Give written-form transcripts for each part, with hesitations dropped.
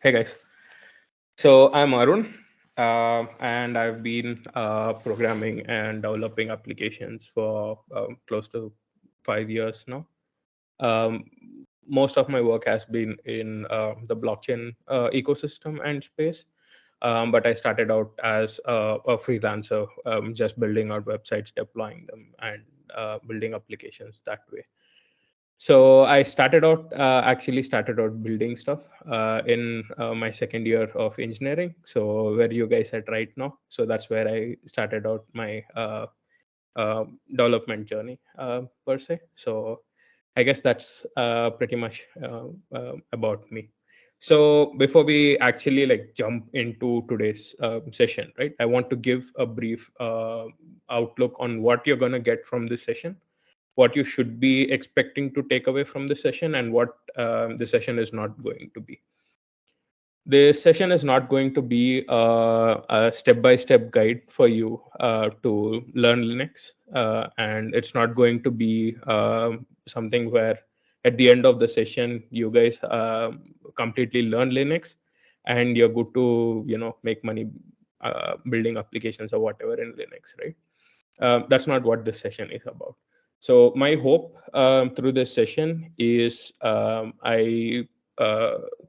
Hey guys, so I'm Arun, and I've been programming and developing applications for close to 5 years now. Um, Most of my work has been in the blockchain ecosystem and space, but I started out as a freelancer, just building out websites, deploying them, and building applications that way. So I actually started out building stuff in my second year of engineering. So where you guys at right now? So that's where I started out my development journey per se. So I guess that's pretty much about me. So before we actually like jump into today's session, right? I want to give a brief outlook on what you're gonna get from this session, what you should be expecting to take away from the session, and what the session is not going to be. This session is not going to be a step-by-step guide for you to learn Linux, and it's not going to be something where at the end of the session you guys completely learn Linux and you're good to make money building applications or whatever in Linux, right? That's not what this session is about. So my hope through this session is I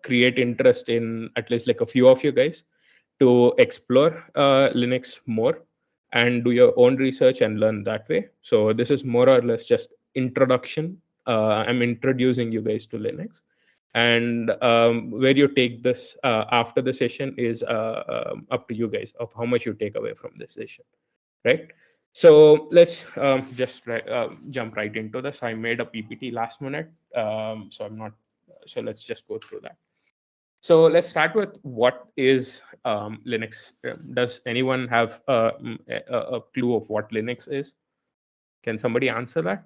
create interest in at least like a few of you guys to explore Linux more and do your own research and learn that way. So this is more or less just introduction. I'm introducing you guys to Linux, and where you take this after the session is up to you guys of how much you take away from this session, right? So let's jump right into this. I made a PPT last minute, so I'm not. So let's just go through that. So let's start with what is Linux. Does anyone have a clue of what Linux is? Can somebody answer that?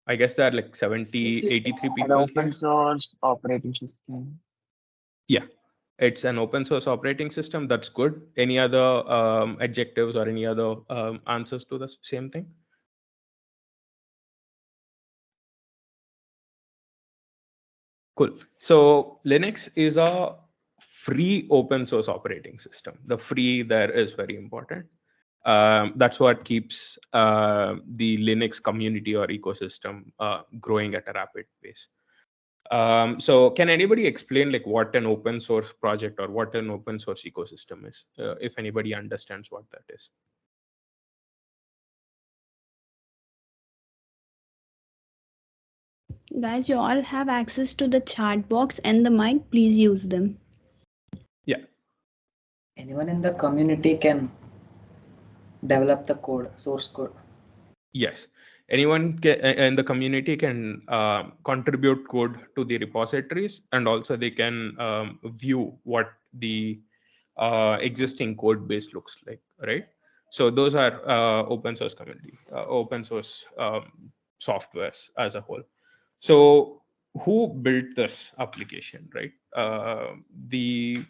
I guess there are like 70, 83 An people open here. source operating system. Yeah, it's an open source operating system. That's good. Any other adjectives or any other answers to the same thing? Cool. So Linux is a free open source operating system. The free there is very important. That's what keeps the Linux community or ecosystem growing at a rapid pace. So can anybody explain like what an open source project or what an open source ecosystem is, if anybody understands what that is? Guys, you all have access to the chat box and the mic. Please use them. Yeah. Anyone in the community can develop the code, source code. Yes, anyone in the community can contribute code to the repositories, and also they can view what the existing code base looks like, right? So those are open source community, open source softwares as a whole. So who built this application, right? The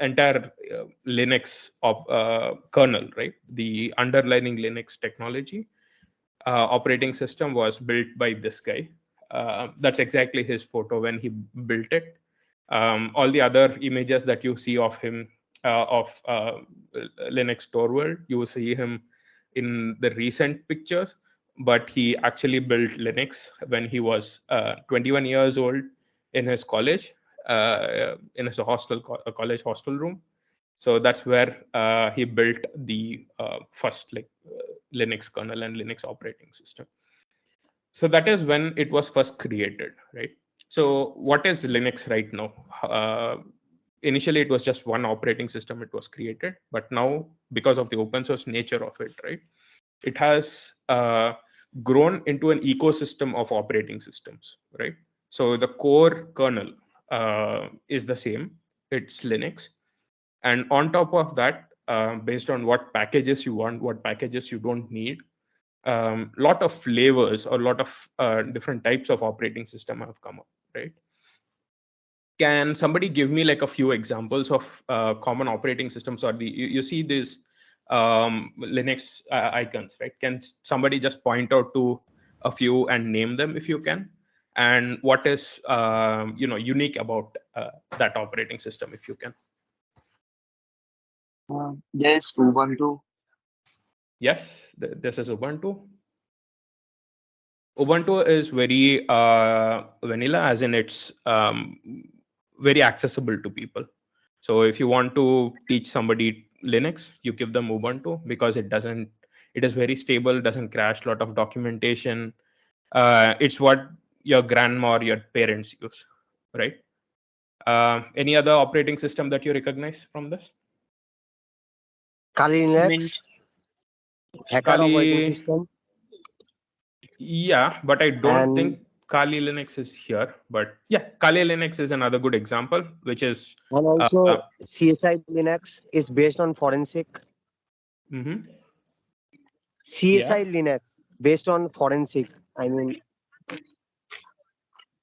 entire Linux kernel, right? The underlying Linux technology operating system was built by this guy. That's exactly his photo when he built it. All the other images that you see of him of Linux Store World, you will see him in the recent pictures, but he actually built Linux when he was 21 years old in his college, in his college hostel room. So that's where he built the first Linux kernel and Linux operating system. So that is when it was first created, right? So what is Linux right now? Initially it was just one operating system it was created, but now because of the open source nature of it, right, it has grown into an ecosystem of operating systems, right? So the core kernel is the same, it's Linux, and on top of that, based on what packages you want, what packages you don't need, lot of flavors or lot of different types of operating system have come up, right? Can somebody give me like a few examples of common operating systems, or you see these Linux icons, right? Can somebody just point out to a few and name them if you can, and what is unique about that operating system if you can. Yes, Ubuntu. Yes, this is Ubuntu. Ubuntu is very vanilla, as in it's very accessible to people. So if you want to teach somebody Linux, you give them Ubuntu because it is very stable, doesn't crash, lot of documentation. It's what your grandma or your parents use, right? Any other operating system that you recognize from this? Kali Linux, Mint. hacker operating Kali, system, yeah, but I don't and think Kali Linux is here. But yeah, Kali Linux is another good example, which is also uh, CSI Linux is based on forensic. mhm, yeah. CSI Linux based on forensic. I mean,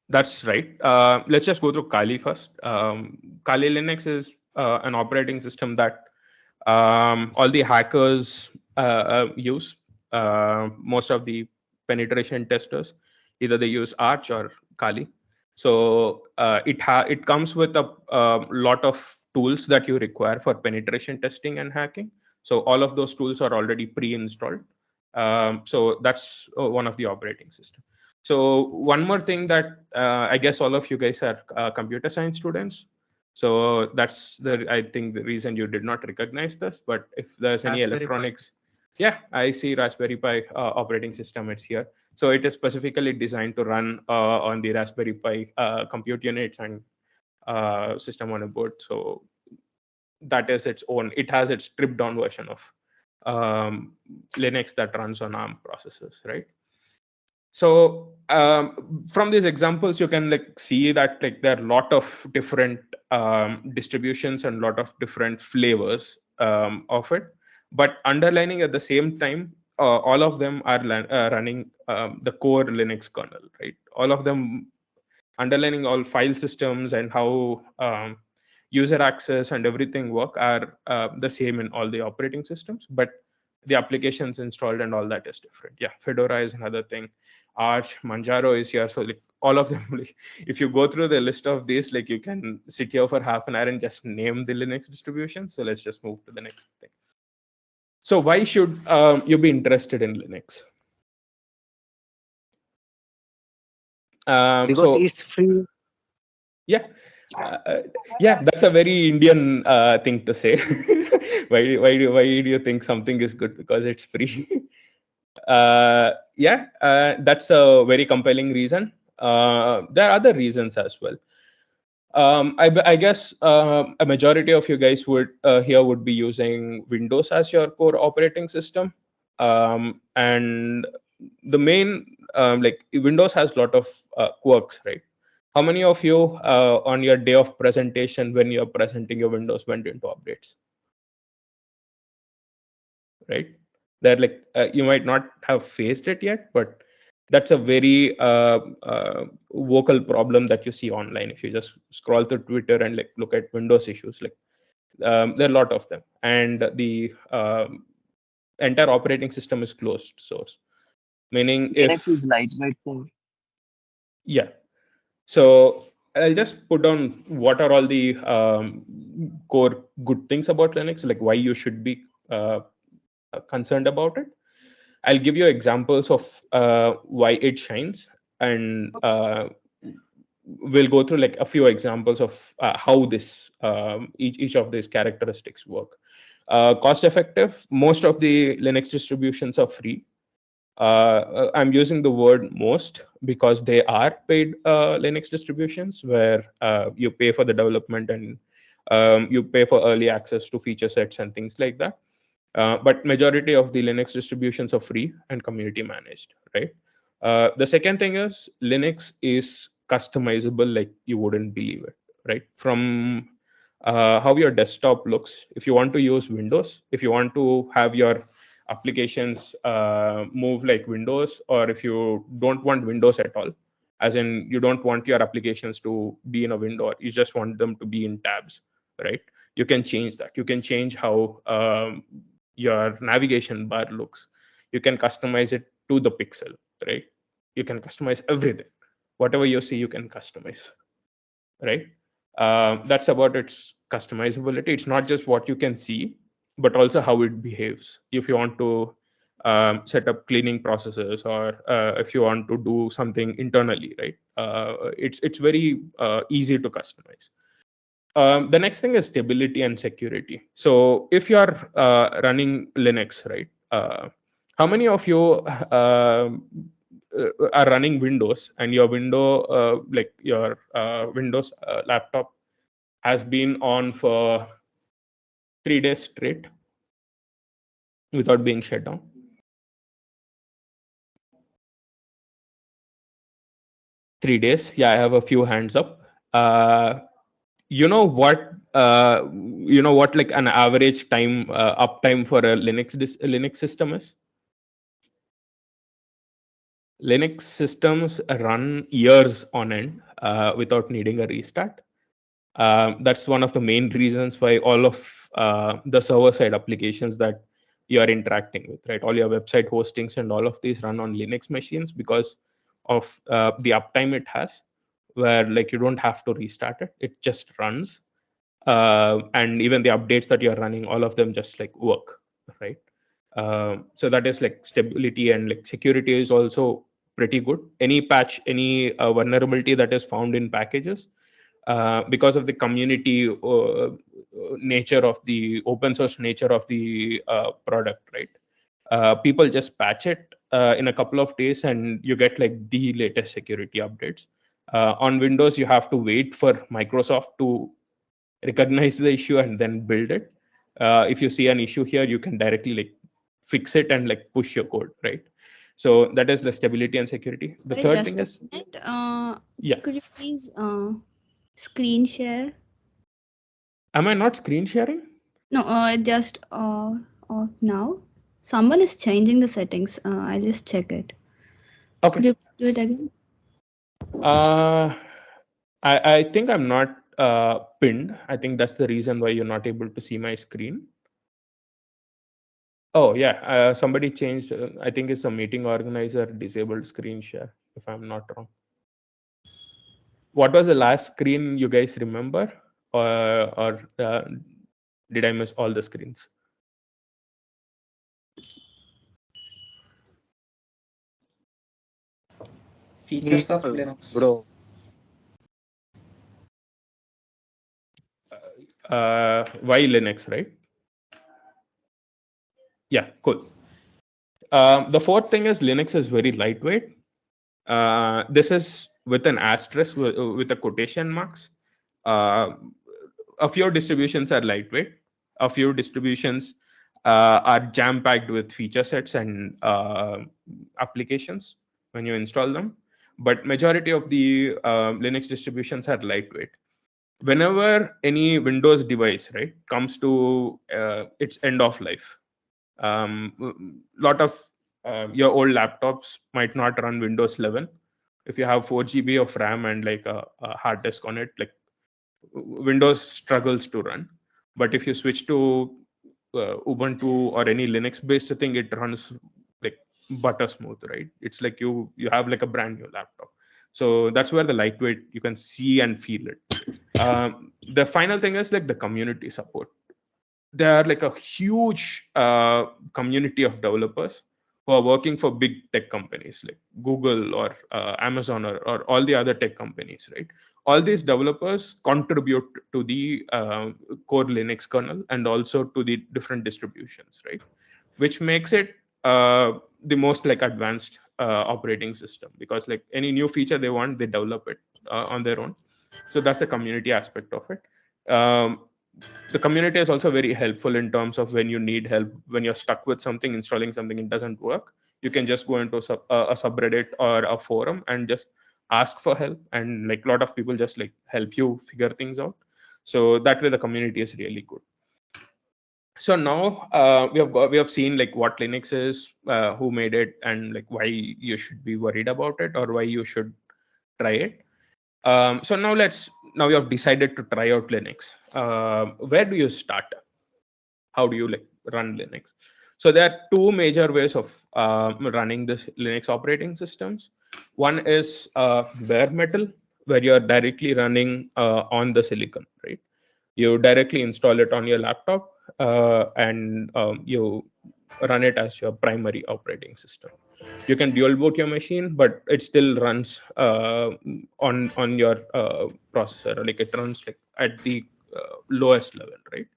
That's right. Let's just go through Kali first. Kali Linux is an operating system that all the hackers use. Most of the penetration testers, either they use Arch or Kali. So it comes with a lot of tools that you require for penetration testing and hacking. So all of those tools are already pre-installed. So that's one of the operating systems. So one more thing that I guess all of you guys are computer science students. So that's I think the reason you did not recognize this. But if there's any Raspberry Pi. electronics, yeah, I see Raspberry Pi operating system. It's here. So it is specifically designed to run on the Raspberry Pi compute units and system on a board. So that is its own. It has its stripped down version of Linux that runs on ARM processors, right? So from these examples you can like see that like there are a lot of different distributions and a lot of different flavors of it, but underlining at the same time all of them are running the core Linux kernel, right? All of them underlining all file systems and how user access and everything work are the same in all the operating systems, but the applications installed and all that is different. Yeah, Fedora is another thing. Arch, Manjaro is here. So like all of them, like, if you go through the list of these, like you can sit here for half an hour and just name the Linux distribution. So let's just move to the next thing. So why should you be interested in Linux? because So it's free. yeah, yeah, that's a very Indian thing to say. Why do you think something is good because it's free? Yeah, that's a very compelling reason. There are other reasons as well. I guess a majority of you guys would here would be using Windows as your core operating system, and the main like Windows has a lot of quirks, right? How many of you on your day of presentation, when you're presenting your Windows, went into updates? Right? That like you might not have faced it yet, but that's a very vocal problem that you see online. If you just scroll through Twitter and like look at Windows issues, like there are a lot of them, and the entire operating system is closed source, meaning Linux if is lightweight thing. yeah. So I'll just put down what are all the core good things about Linux, like why you should be concerned about it. I'll give you examples of why it shines, and we'll go through like a few examples of how this each of these characteristics work. Cost effective. Most of the Linux distributions are free. I'm using the word most because they are paid Linux distributions where you pay for the development and you pay for early access to feature sets and things like that. But majority of the Linux distributions are free and community managed, right? The second thing is Linux is customizable like you wouldn't believe it, right? From how your desktop looks. If you want to use Windows, if you want to have your applications move like Windows, or if you don't want Windows at all, as in you don't want your applications to be in a window, you just want them to be in tabs, right? You can change that. You can change how your navigation bar looks. You can customize it to the pixel, right? You can customize everything. Whatever you see, you can customize, right? That's about its customizability. It's not just what you can see, but also how it behaves. If you want to set up cleaning processes, or if you want to do something internally, right? It's very easy to customize. The next thing is stability and security. So if you are running Linux, right? How many of you are running Windows, and your like your Windows laptop has been on for 3 days straight without being shut down? Three days? Yeah, I have a few hands up. You know what? Like an average time uptime for a Linux system is? Linux systems run years on end without needing a restart. That's one of the main reasons why all of the server side applications that you are interacting with, right? All your website hostings and all of these run on Linux machines because of the uptime it has, where like you don't have to restart it, it just runs. And even the updates that you're running, all of them just like work, right? So that is like stability, and like security is also pretty good. Any patch, any vulnerability that is found in packages, because of the community nature of the open source nature of the product, right? People just patch it in a couple of days, and you get like the latest security updates. On Windows, you have to wait for Microsoft to recognize the issue and then build it. If you see an issue here, you can directly like fix it and like push your code, right? So that is the stability and security. The Sorry, third just thing a is, minute. yeah. Could you please screen share? Am I not screen sharing? No, just off now. Someone is changing the settings. I just check it. Okay. Could you do it again? Uh, I think I'm not pinned. I think that's the reason why you're not able to see my screen. Oh yeah, somebody changed. I think it's a meeting organizer disabled screen share, if I'm not wrong. What was the last screen you guys remember, or did I miss all the screens? Features of Linux. Bro, Why Linux, right? Yeah, cool. The fourth thing is Linux is very lightweight. This is with an asterisk with a quotation marks. Uh, a few distributions are lightweight. A few distributions are jam packed with feature sets and applications when you install them. But majority of the Linux distributions are lightweight. Whenever any Windows device, right, comes to its end of life, lot of your old laptops might not run Windows 11. If you have 4 GB of RAM and like a hard disk on it, like Windows struggles to run. But if you switch to Ubuntu or any Linux based thing, it runs like butter smooth, right? It's like you have like a brand new laptop. So that's where the lightweight, you can see and feel it. The final thing is like the community support. There are like a huge community of developers who are working for big tech companies like Google or Amazon, or all the other tech companies, right? All these developers contribute to the core Linux kernel and also to the different distributions, right? Which makes it the most like advanced operating system, because like any new feature they want, they develop it on their own. So that's the community aspect of it. The community is also very helpful in terms of when you need help, when you're stuck with something, installing something, it doesn't work. You can just go into a subreddit or a forum and just ask for help, and like a lot of people just like help you figure things out. So that way the community is really good. So now we have seen like what Linux is, who made it, and like why you should be worried about it or why you should try it. So now you have decided to try out Linux. Where do you start? How do you like run Linux? So there are two major ways of running the Linux operating systems. One is bare metal, where you're directly running on the silicon, right? You directly install it on your laptop, and you run it as your primary operating system. You can dual boot your machine, but it still runs on your processor. Like, it runs like at the lowest level, right?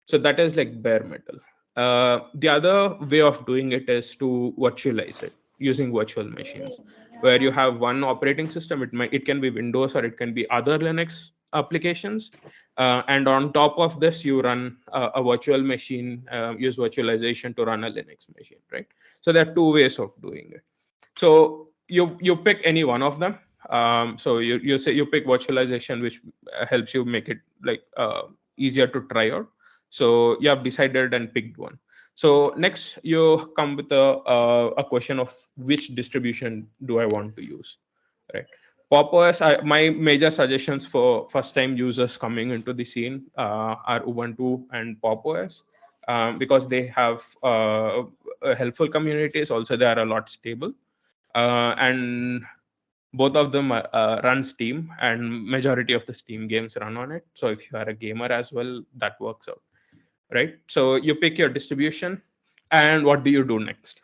So that is like bare metal. The other way of doing it is to virtualize it using virtual machines, where you have one operating system. It can be Windows, or it can be other Linux applications, and on top of this you run a virtual machine, use virtualization to run a Linux machine, right? So there are two ways of doing it. So you pick any one of them. So you say you pick virtualization, which helps you make it like easier to try out. So you have decided and picked one. So next you come with a question of which distribution do I want to use, right? Pop OS, my major suggestions for first time users coming into the scene are Ubuntu and Pop OS, because they have helpful communities. Also, they are a lot stable, and both of them run Steam, and majority of the Steam games run on it. So if you are a gamer as well, that works out, right? So you pick your distribution, and what do you do next?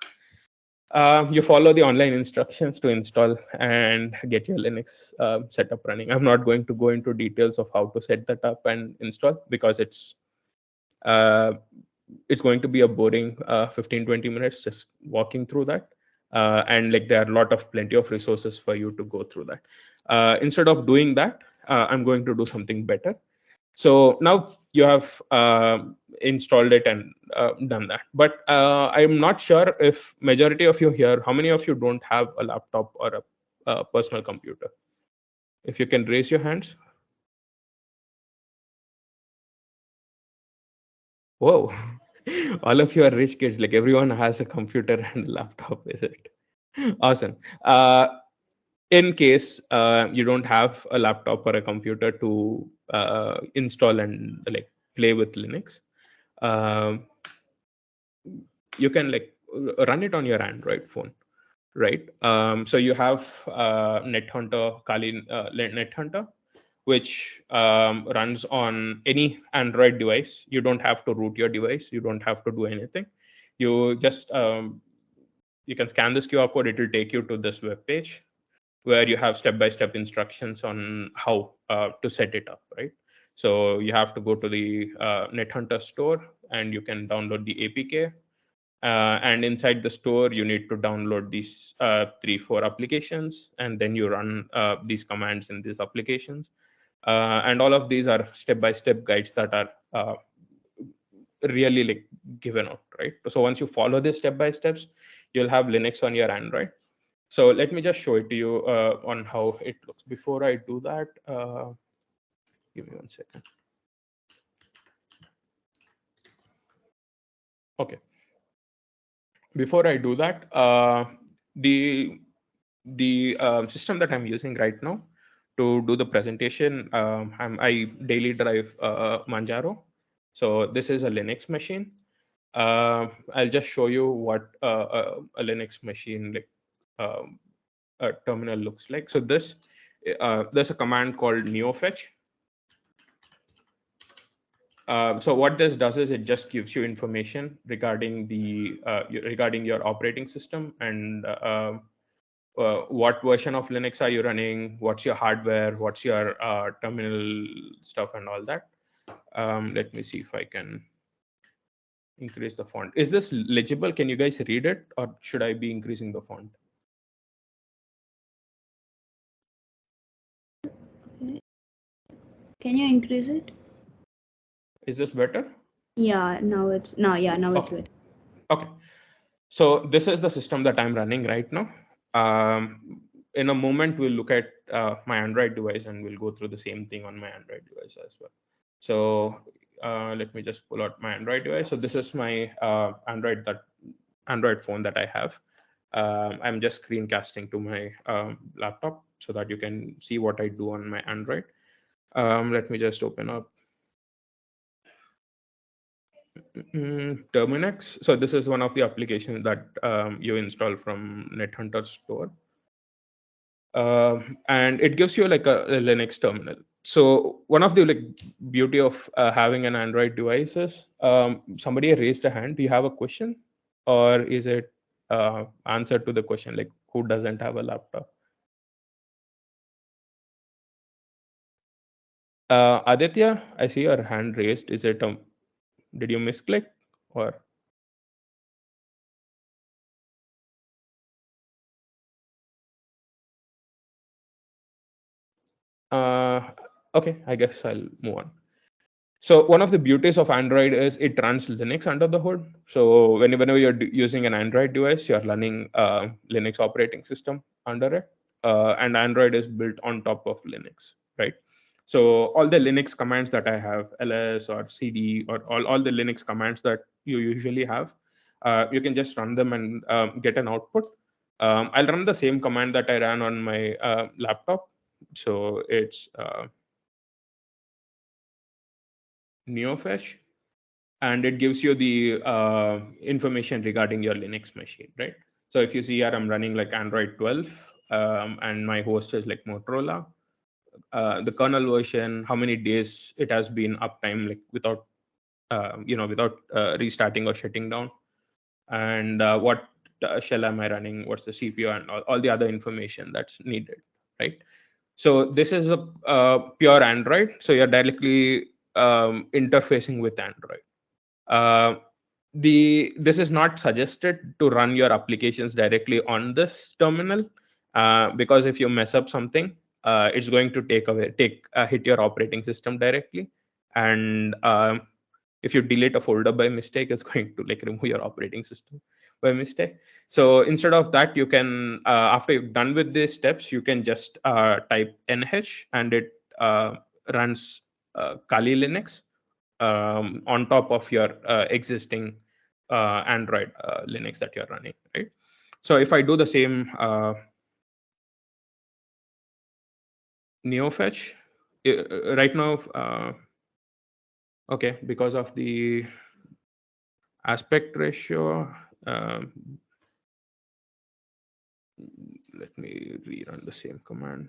You follow the online instructions to install and get your Linux setup running. I'm not going to go into details of how to set that up and install, because uh, it's going to be a boring 15-20 minutes just walking through that. And like, there are a lot of plenty of resources for you to go through that. Instead of doing that, I'm going to do something better. So now you have installed it and done that, but I'm not sure if majority of you here, how many of you don't have a laptop or a personal computer? If you can raise your hands. Whoa. All of you are rich kids. Like, everyone has a computer and a laptop, is it? Awesome. In case you don't have a laptop or a computer to install and like play with Linux, um, you can like run it on your Android phone, right? So you have NetHunter, which runs on any Android device. You don't have to root your device. You don't have to do anything. You just you can scan this QR code. It will take you to this web page where you have step-by-step instructions on how to set it up, right? So you have to go to the NetHunter store, and you can download the APK. And inside the store, you need to download these 3-4 applications, and then you run these commands in these applications. And all of these are step-by-step guides that are really like given out, right? So once you follow these step-by-steps, you'll have Linux on your Android. So let me just show it to you on how it looks. Before I do that, give me 1 second. Okay. Before I do that, the system that I'm using right now to do the presentation, I daily drive Manjaro. So this is a Linux machine. I'll just show you what a Linux machine like a terminal looks like. So there's a command called neofetch. So what this does is it just gives you information regarding regarding your operating system, and what version of Linux are you running, what's your hardware, what's your terminal stuff, and all that. Let me see if I can increase the font. Is this legible? Can you guys read it, or should I be increasing the font? Can you increase it? Is this better? Yeah, now it's Okay. good. Okay. So this is the system that I'm running right now. In a moment, we'll look at my Android device, and we'll go through the same thing on my Android device as well. So let me just pull out my Android device. So this is my Android phone that I have. I'm just screencasting to my laptop so that you can see what I do on my Android. Let me just open up Terminix. So this is one of the applications that you install from NetHunter store. And it gives you like a Linux terminal. So one of the like beauty of having an Android device is somebody raised a hand. Do you have a question, or is it answer to the question like who doesn't have a laptop? Aditya, I see your hand raised. Is it did you misclick or? Uh, okay, I guess I'll move on. So one of the beauties of Android is it runs Linux under the hood. So whenever you're using an Android device, you're running Linux operating system under it, and Android is built on top of Linux, right? So all the Linux commands that I have, ls or cd or all the Linux commands that you usually have, you can just run them and get an output. I'll run the same command that I ran on my laptop. So it's neofetch, and it gives you the information regarding your Linux machine, right? So if you see here, I'm running like Android 12, and my host is like Motorola. The kernel version, how many days it has been uptime, like without, without restarting or shutting down, and what shell am I running, what's the CPU, and all the other information that's needed, right? So this is a pure Android. So you're directly interfacing with Android. uh, this is not suggested to run your applications directly on this terminal, because if you mess up something, it's going to take hit your operating system directly, and if you delete a folder by mistake, it's going to like remove your operating system by mistake. So instead of that, you can after you've done with these steps, you can just type nh, and it runs Kali Linux on top of your existing Android Linux that you're running, right? So if I do the same neofetch right now, okay, because of the aspect ratio, let me rerun the same command.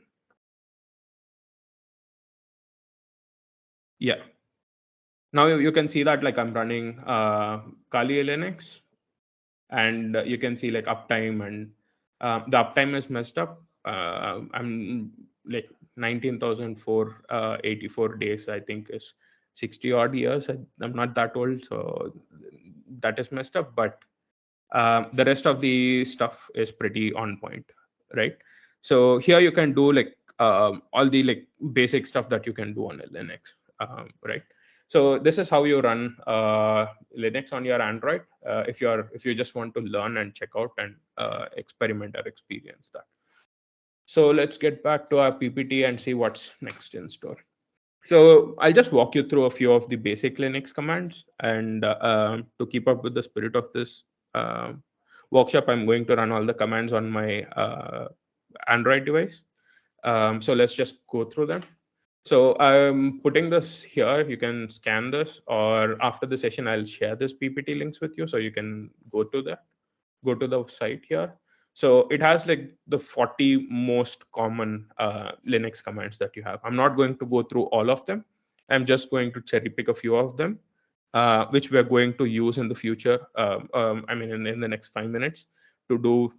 Yeah, now you can see that like I'm running Kali Linux, and you can see like uptime, and the uptime is messed up. I'm like 19,484 days, I think is 60 odd years. I'm not that old, so that is messed up, but the rest of the stuff is pretty on point, right? So here you can do like all the like basic stuff that you can do on a Linux, right? So this is how you run Linux on your Android, if you just want to learn and check out and experiment or experience that. So let's get back to our PPT and see what's next in store. So I'll just walk you through a few of the basic Linux commands, and to keep up with the spirit of this uh, workshop, I'm going to run all the commands on my Android device. So let's just go through them. So I'm putting this here. You can scan this, or after the session, I'll share this PPT links with you, so you can go to the site here. So it has like the 40 most common Linux commands that you have. I'm not going to go through all of them. I'm just going to cherry pick a few of them, which we're going to use in the future. I mean, in the next 5 minutes to do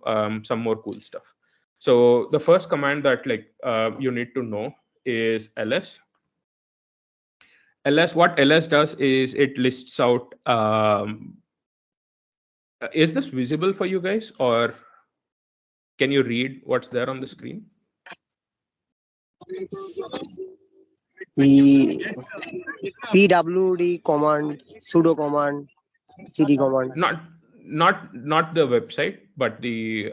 some more cool stuff. So the first command that like you need to know is ls. What ls does is it lists out. Is this visible for you guys, or can you read what's there on the screen? P PWD command, sudo command, cd command. Not the website, but the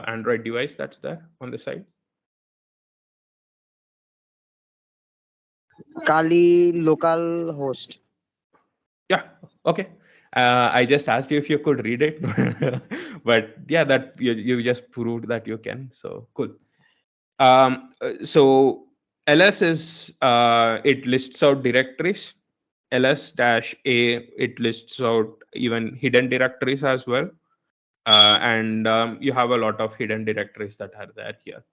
Android device that's there on the side. Kali local host. Yeah. Okay. I just asked you if you could read it, but yeah, that you just proved that you can. So cool. So ls is it lists out directories. ls-a, it lists out even hidden directories as well. And you have a lot of hidden directories that are there here.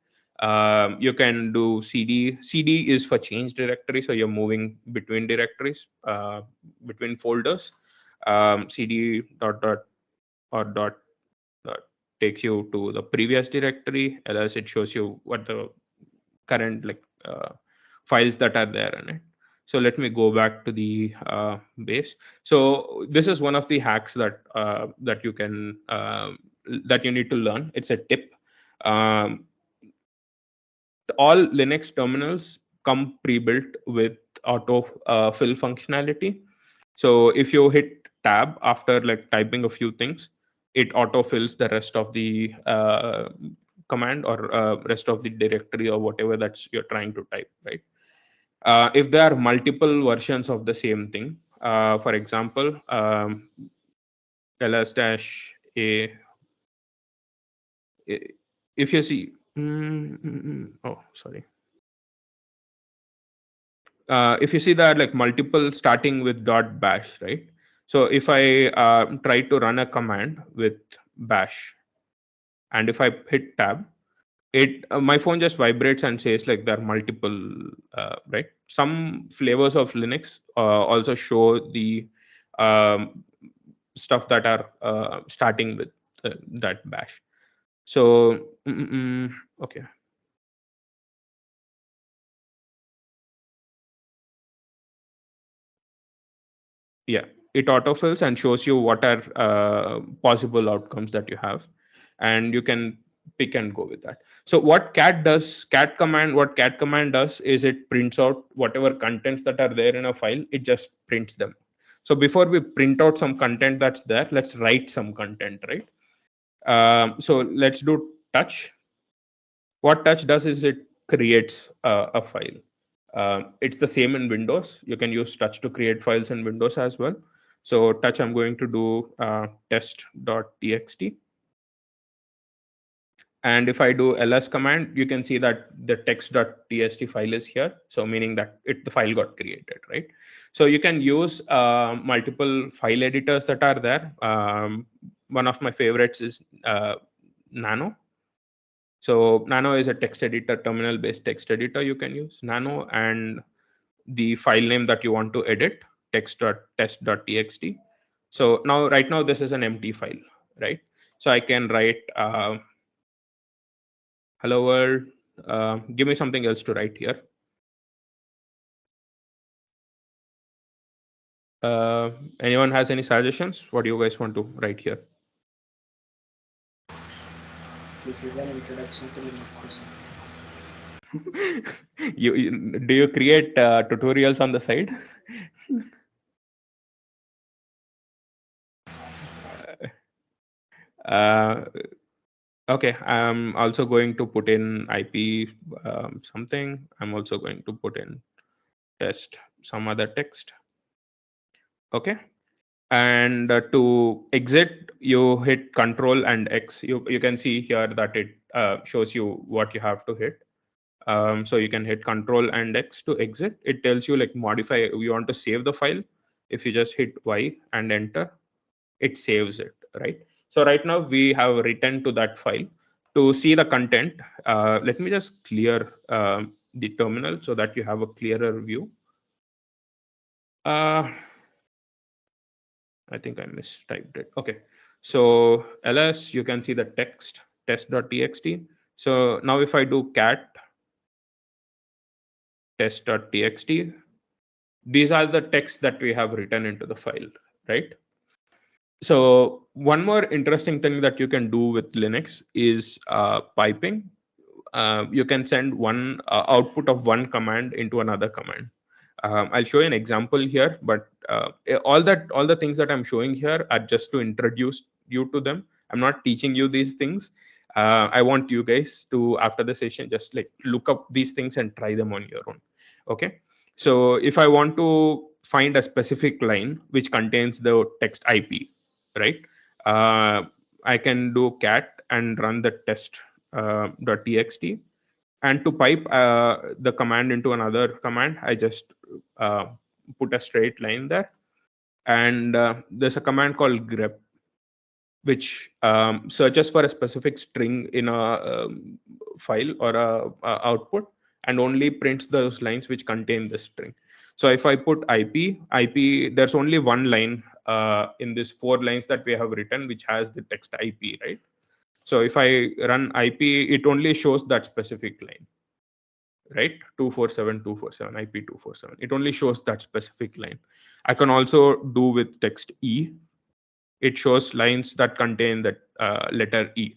You can do cd. Cd is for change directory, so you're moving between directories, between folders. Cd dot or dot takes you to the previous directory, else it shows you what the current files that are there in it. So let me go back to the base. So this is one of the hacks that you can that you need to learn. It's a tip. um, all Linux terminals come pre-built with auto fill functionality. So if you hit tab after like typing a few things, it auto fills the rest of the command or rest of the directory or whatever that's you're trying to type, right? If there are multiple versions of the same thing, for example, ls-a, if you see, oh, sorry. If you see that like multiple starting with dot bash, right? So if I try to run a command with bash, and if I hit tab, it my phone just vibrates and says like there are multiple, right? Some flavors of Linux also show the um, stuff that are starting with that bash. So okay. Yeah, it autofills and shows you what are possible outcomes that you have, and you can pick and go with that. So what cat command does is it prints out whatever contents that are there in a file. It just prints them. So before we print out some content that's there, let's write some content, right? So let's do touch. What touch does is it creates a file. It's the same in Windows. You can use touch to create files in Windows as well. So touch, I'm going to do test.txt. And if I do ls command, you can see that the text.txt file is here. So meaning that the file got created, right? So you can use multiple file editors that are there. One of my favorites is Nano. So Nano is a text editor, terminal based text editor. You can use Nano, and the file name that you want to edit, text.test.txt. So now, right now, this is an empty file, right? So I can write hello world. Give me something else to write here. Anyone has any suggestions? What do you guys want to write here? This is an introduction to Linux session. Do you create tutorials on the side? uh, okay, I'm also going to put in IP something. I'm also going to put in test some other text. Okay, and to exit, you hit Control and X. You can see here that it shows you what you have to hit. So you can hit Control and X to exit. It tells you like modify. You want to save the file. If you just hit Y and enter, it saves it, right? So right now we have written to that file. To see the content, let me just clear the terminal so that you have a clearer view. I think I mistyped it. Okay, so ls, you can see the text test.txt. So now if I do cat test.txt, these are the texts that we have written into the file, right? So one more interesting thing that you can do with Linux is piping. You can send one output of one command into another command. I'll show you an example here, but all the things that I'm showing here are just to introduce you to them. I'm not teaching you these things. I want you guys to, after the session, just like look up these things and try them on your own. Okay. So if I want to find a specific line which contains the text IP, right? I can do cat and run the test .txt, and to pipe the command into another command, I just put a straight line there. And there's a command called grep, which searches for a specific string in a file or a output, and only prints those lines which contain the string. So if I put IP, there's only one line in this 4 lines that we have written which has the text IP, right? So if I run IP, it only shows that specific line, right? 247 IP 247. It only shows that specific line. I can also do with text E. It shows lines that contain that letter E,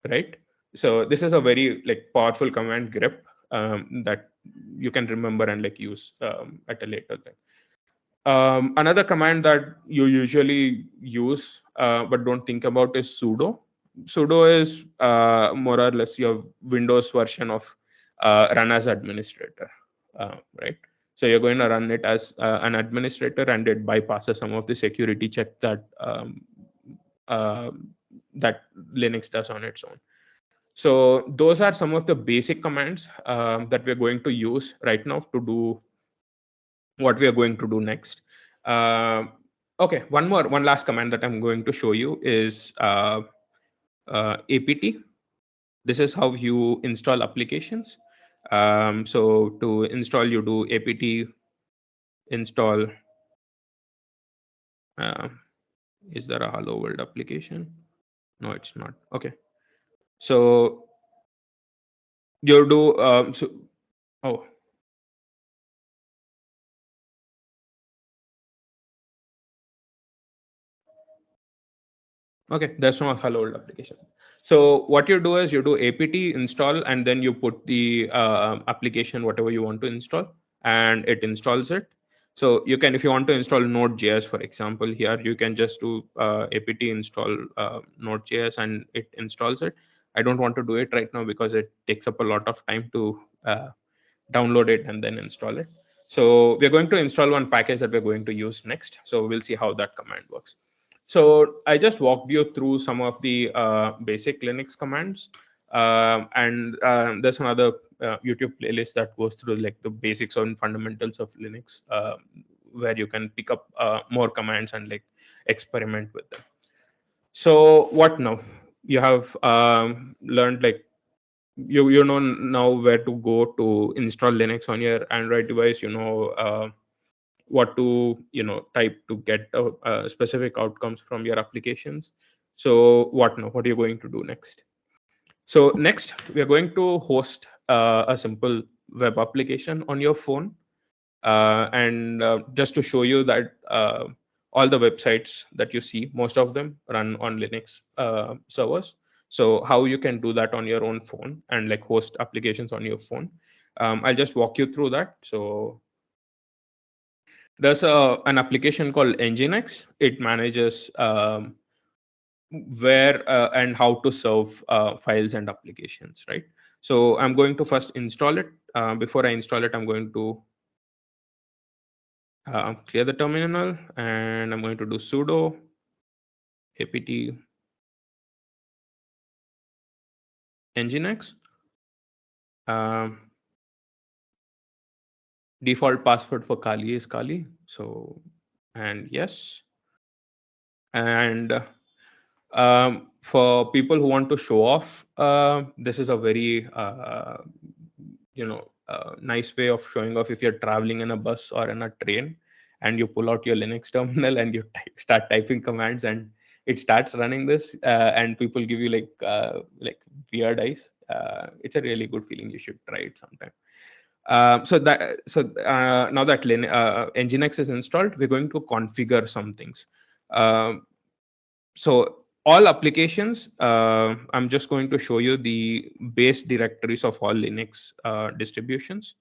right? So this is a very like powerful command grep that you can remember and like use at a later time. Another command that you usually use but don't think about is sudo. Sudo is more or less your Windows version of run as administrator, right? So you're going to run it as an administrator, and it bypasses some of the security check uh, that Linux does on its own. So those are some of the basic commands that we're going to use right now to do what we are going to do next. Okay, one last command that I'm going to show you is apt. This is how you install applications. So to install, you do apt install. Uh, is there a hello world application? No, it's not. Okay. So you do oh, okay, there's no hello world application. So what you do is you do apt install, and then you put the application whatever you want to install, and it installs it. So you can, if you want to install Node.js, for example, here you can just do apt install Node.js, and it installs it. I don't want to do it right now because it takes up a lot of time to download it and then install it. So we're going to install one package that we're going to use next. So we'll see how that command works. So I just walked you through some of the basic Linux commands, and there's another YouTube playlist that goes through like the basics and fundamentals of Linux, where you can pick up more commands and like experiment with them. So what now? You have learned like you know now where to go to install Linux on your Android device. You know what to type to get specific outcomes from your applications. So what now? What are you going to do next? So next, we are going to host a simple web application on your phone, and just to show you that all the websites that you see, most of them run on Linux servers. So how you can do that on your own phone and like host applications on your phone, I'll just walk you through that. So there's an application called Nginx. It manages where and how to serve files and applications, right? So I'm going to first install it. Before I install it, I'm going to clear the terminal, and I'm going to do sudo apt nginx. Default password for Kali is Kali. So, and yes. And for people who want to show off, this is a very nice way of showing off. If you're traveling in a bus or in a train, and you pull out your Linux terminal and you start typing commands, and it starts running this, and people give you like weird eyes. It's a really good feeling. You should try it sometime. Now that Nginx is installed, we're going to configure some things. So all applications, I'm just going to show you the base directories of all Linux distributions.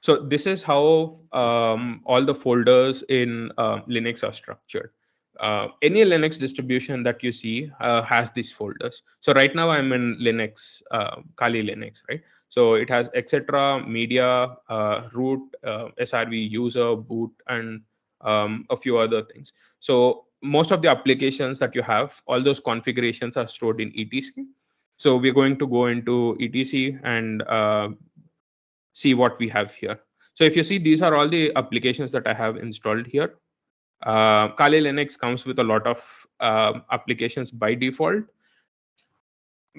So this is how all the folders in Linux are structured. Any Linux distribution that you see has these folders. So right now I'm in Linux, Kali Linux, right? So it has etc, media, root, SRV, user, boot, and a few other things. So most of the applications that you have, all those configurations are stored in etc. So we're going to go into etc and see what we have here. So if you see, these are all the applications that I have installed here. Kali Linux comes with a lot of applications by default,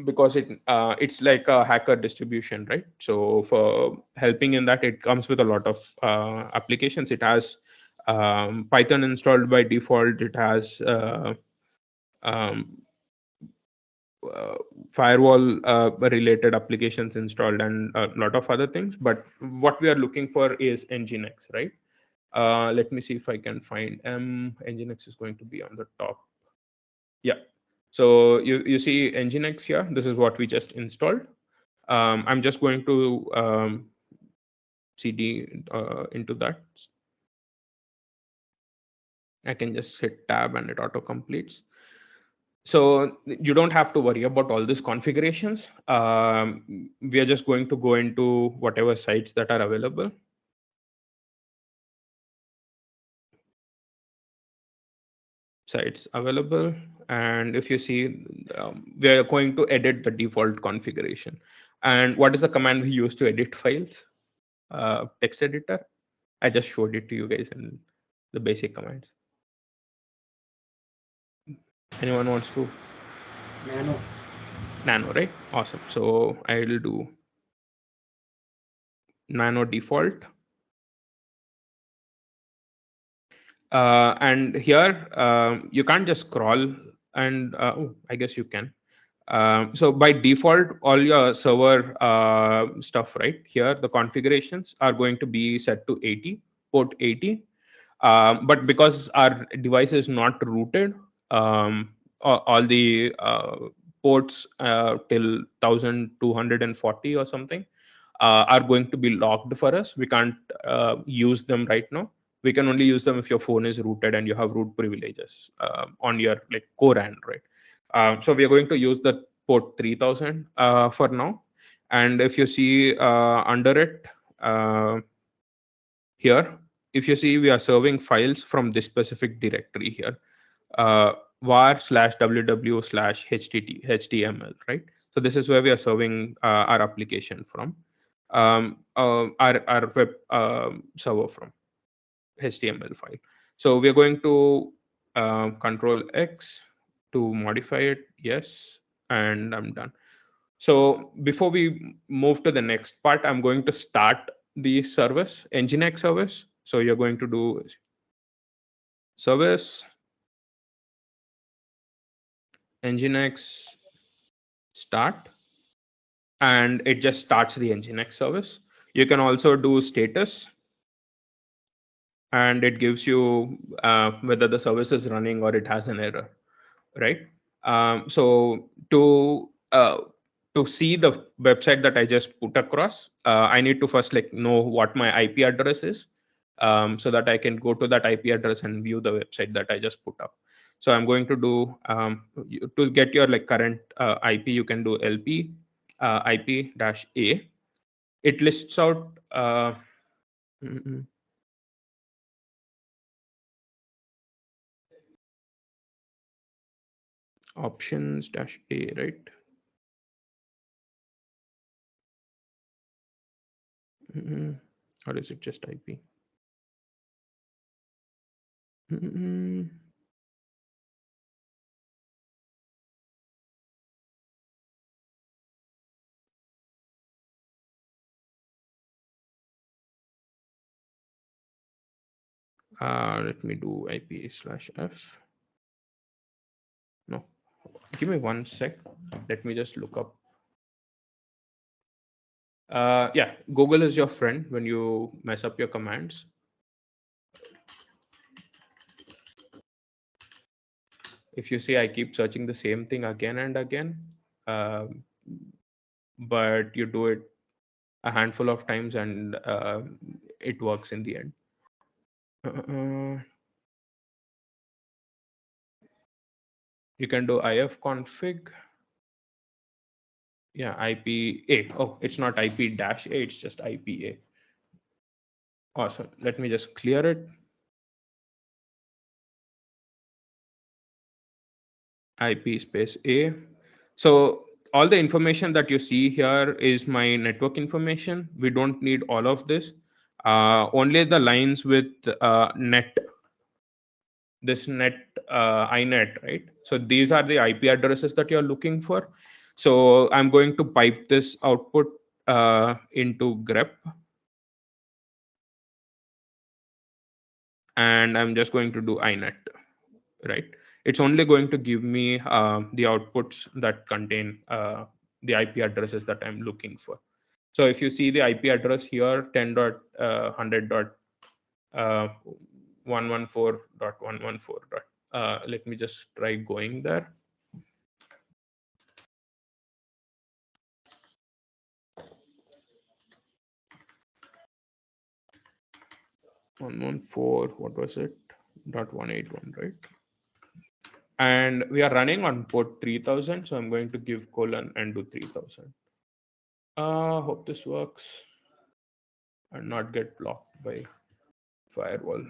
because it's like a hacker distribution, right? So for helping in that, it comes with a lot of applications. It has Python installed by default. It has um, uh, firewall related applications installed, and a lot of other things. But what we are looking for is Nginx, right? Let me see if I can find Nginx is going to be on the top. Yeah. So you see Nginx here. This is what we just installed. I'm just going to cd into that. I can just hit tab and it auto completes. So you don't have to worry about all these configurations. We are just going to go into whatever sites that are available. Sites available, and if you see, we are going to edit the default configuration. And what is the command we use to edit files? Text editor. I just showed it to you guys in the basic commands. Anyone wants to? Nano, right? Awesome. So I will do nano default. And here you can't just scroll, and I guess you can. So by default, all your server stuff right here, the configurations are going to be set to 80, port 80. But because our device is not rooted, all the ports till 1240 or something are going to be locked for us. We can't use them right now. We can only use them if your phone is rooted and you have root privileges on your like core Android. So we are going to use the port 3000 for now. And if you see under it here, if you see, we are serving files from this specific directory here, var/www/html, right? So this is where we are serving our application from, our web server from HTML file. So we are going to control X to modify it. Yes, and I'm done. So before we move to the next part, I'm going to start the service, Nginx service. So you're going to do service Nginx start, and it just starts the Nginx service. You can also do status, and it gives you whether the service is running or it has an error, right? So to see the website that I just put across, I need to first like know what my IP address is, so that I can go to that IP address and view the website that I just put up. So I'm going to do to get your like current IP. You can do LP IP-A. It lists out. Mm, mm, options dash A, right? Or is it just IP? Let me do IP/F. No, give me 1 sec. Let me just look up. Yeah, Google is your friend when you mess up your commands. If you see, I keep searching the same thing again and again, but you do it a handful of times and it works in the end. You can do ifconfig. Yeah, IP-A. Oh, it's not IP-A, it's just IP-A. Awesome. Let me just clear it. IP space A. So all the information that you see here is my network information. We don't need all of this. only the lines with net, this net inet, right? So these are the IP addresses that you're looking for. So I'm going to pipe this output into grep, and I'm just going to do inet, right? It's only going to give me the outputs that contain the IP addresses that I'm looking for. So if you see the IP address here, 10.100.114.114. Let me just try going there. What was it? .181, right? And we are running on port 3000, so I'm going to give colon and do 3000. Hope this works and not get blocked by firewall.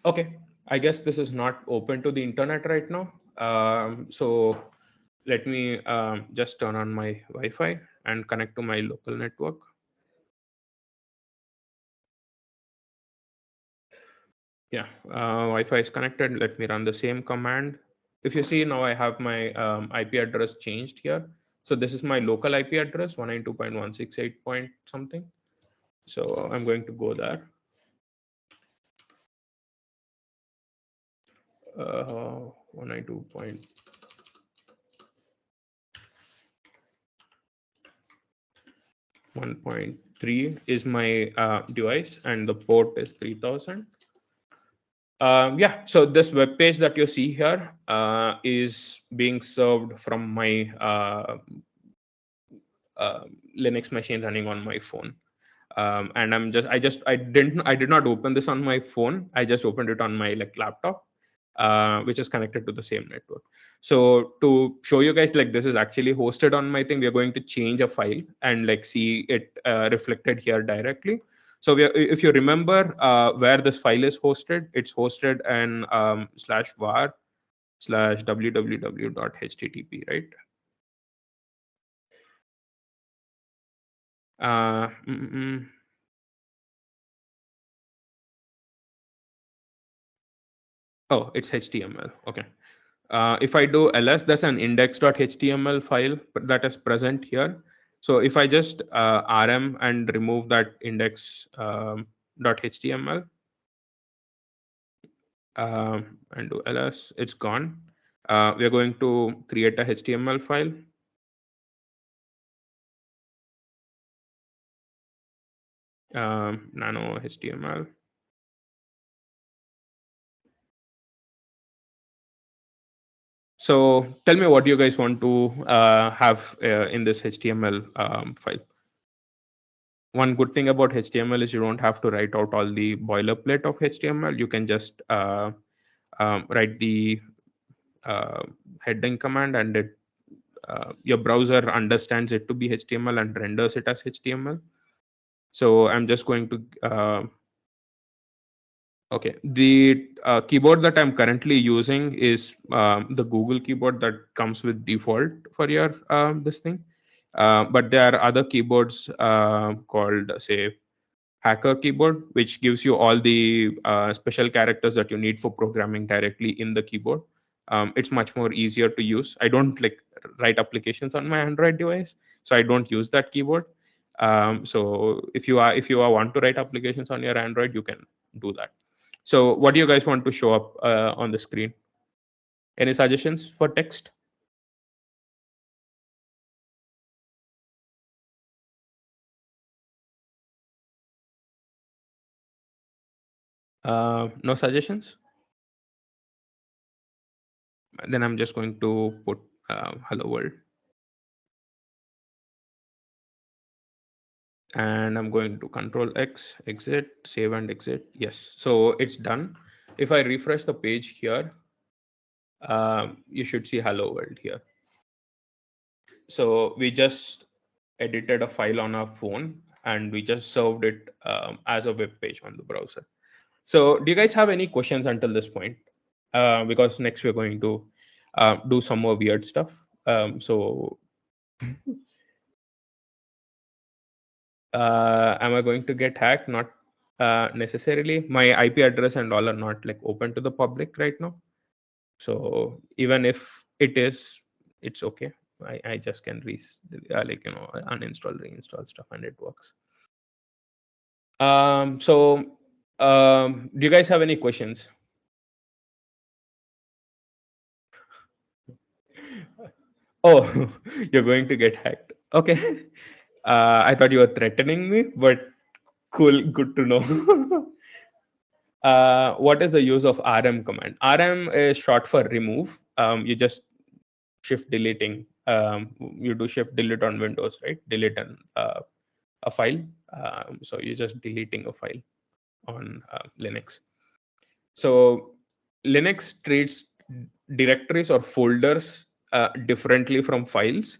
Okay, I guess this is not open to the internet right now. So let me just turn on my Wi-Fi and connect to my local network. Yeah, Wi-Fi is connected. Let me run the same command. If you see now, I have my IP address changed here. So this is my local IP address, 192.168. Something. So I'm going to go there. 192.1.3 is my device, and the port is 3000. Yeah, so this web page that you see here is being served from my Linux machine running on my phone. And I did not open this on my phone. I just opened it on my laptop, which is connected to the same network. So to show you guys this is actually hosted on my thing, we are going to change a file and see it reflected here directly. So if you remember where this file is hosted, it's hosted in /var/www.http, right? Uh, mm, mm. Oh, it's HTML. Okay. If I do ls, there's an index.html file that is present here. So if I just rm and remove that index.html and do ls, it's gone. We're going to create a HTML file. Nano HTML. So tell me what you guys want to have in this HTML file. One good thing about HTML is you don't have to write out all the boilerplate of HTML. You can just write the heading command, and your browser understands it to be HTML and renders it as HTML. So I'm just going to okay, the keyboard that I'm currently using is the Google keyboard that comes with default for your this thing. But there are other keyboards called, say, Hacker keyboard, which gives you all the special characters that you need for programming directly in the keyboard. It's much more easier to use. I don't write applications on my Android device, so I don't use that keyboard. So if you want to write applications on your Android, you can do that. So what do you guys want to show up on the screen? Any suggestions for text? No suggestions? Then I'm just going to put hello world. And I'm going to Control X, exit, save and exit. Yes, so it's done. If I refresh the page here, you should see hello world here. So we just edited a file on our phone and we just served it as a web page on the browser. So do you guys have any questions until this point? Because next we're going to do some more weird stuff. So Am I going to get hacked? Not necessarily. My IP address and all are not like open to the public right now. So even if it is, it's okay. I just can uninstall, reinstall stuff, and it works. So do you guys have any questions? Oh, you're going to get hacked. Okay. I thought you were threatening me, but cool. Good to know. What is the use of RM command? RM is short for remove. You just shift deleting. You do shift delete on Windows, right? Delete a file. So you're just deleting a file on Linux. So Linux treats directories or folders differently from files.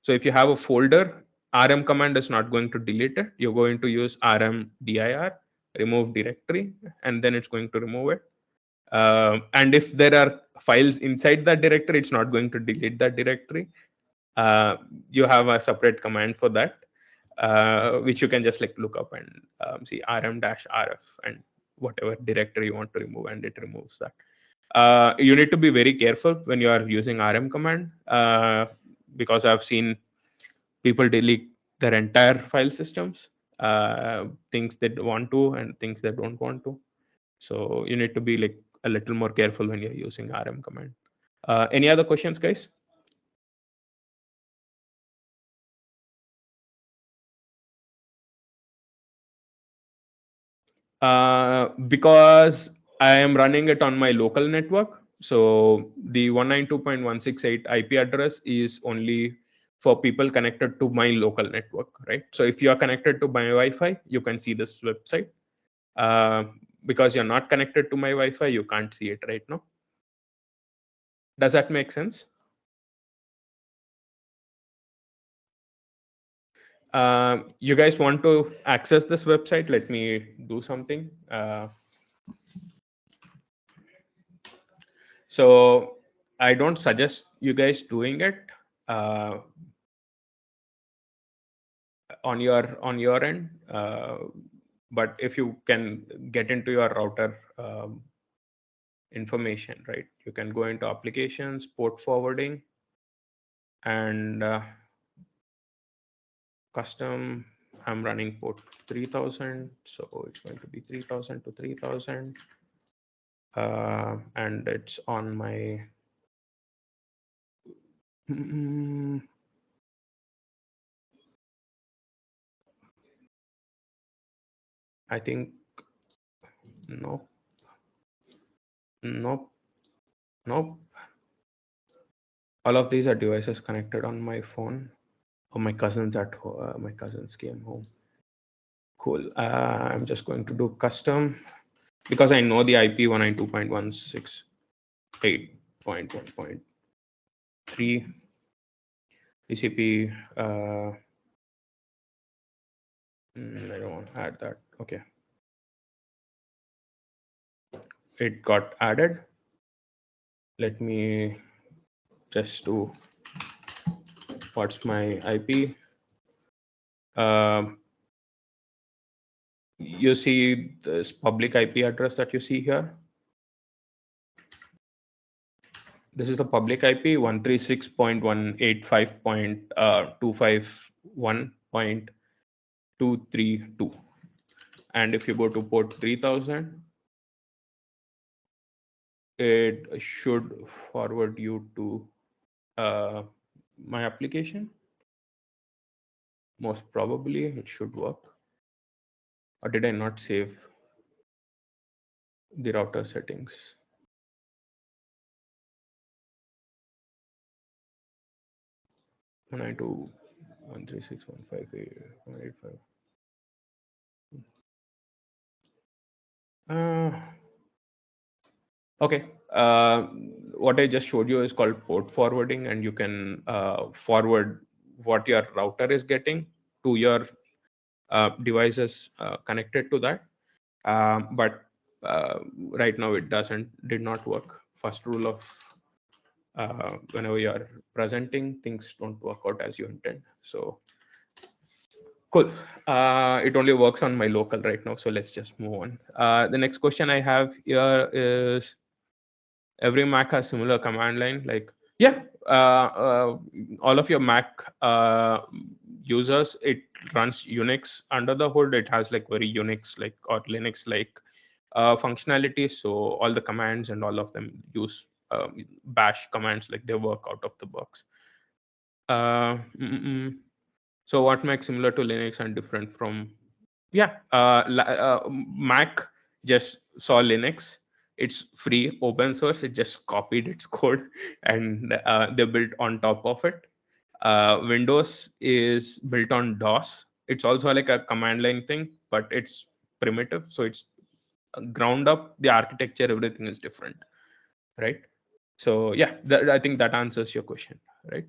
So if you have a folder, rm command is not going to delete it. You're going to use rm dir, remove directory, and then it's going to remove it. And if there are files inside that directory, it's not going to delete that directory. You have a separate command for that, which you can just like look up and see rm-rf and whatever directory you want to remove, and it removes that. You need to be very careful when you are using rm command, because I've seen people delete their entire file systems, things they want to and things they don't want to. So you need to be like a little more careful when you're using rm command. Any other questions, guys? Because I am running it on my local network. So the 192.168 IP address is only for people connected to my local network, right? So if you are connected to my Wi-Fi, you can see this website. Because you're not connected to my Wi-Fi, you can't see it right now. Does that make sense? You guys want to access this website? Let me do something. So I don't suggest you guys doing it uh, on your end, but if you can get into your router information, right, you can go into applications, port forwarding, and custom. I'm running port 3000, so it's going to be 3000 to 3000, and it's on my I think nope, nope, nope. All of these are devices connected on my phone. Oh, my cousins at home. My cousins came home. Cool. I'm just going to do custom because I know the IP 192.168.1.3 TCP. I don't want to add that. Okay. It got added. Let me just do what's my IP. You see this public IP address that you see here. This is the public IP 136.185.251.232. And if you go to port 3000, it should forward you to my application. Most probably it should work. Or did I not save the router settings? One nine two 136.158.185. Okay. What I just showed you is called port forwarding, and you can forward what your router is getting to your devices connected to that. But right now it did not work. First rule of whenever you are presenting, things don't work out as you intend. So Cool. It only works on my local right now, so let's just move on. The next question I have here is, every Mac has similar command line. Like, yeah, all of your Mac users, it runs Unix under the hood. It has like very Unix like or Linux like functionality. So all the commands and all of them use Bash commands. Like they work out of the box. Uh, mm, mm. So what makes similar to Linux and different from, yeah, Mac just saw Linux. It's free, open source. It just copied its code and they built on top of it. Windows is built on DOS. It's also like a command line thing, but it's primitive. So it's ground up. The architecture, everything is different, right? So yeah, I think that answers your question, right?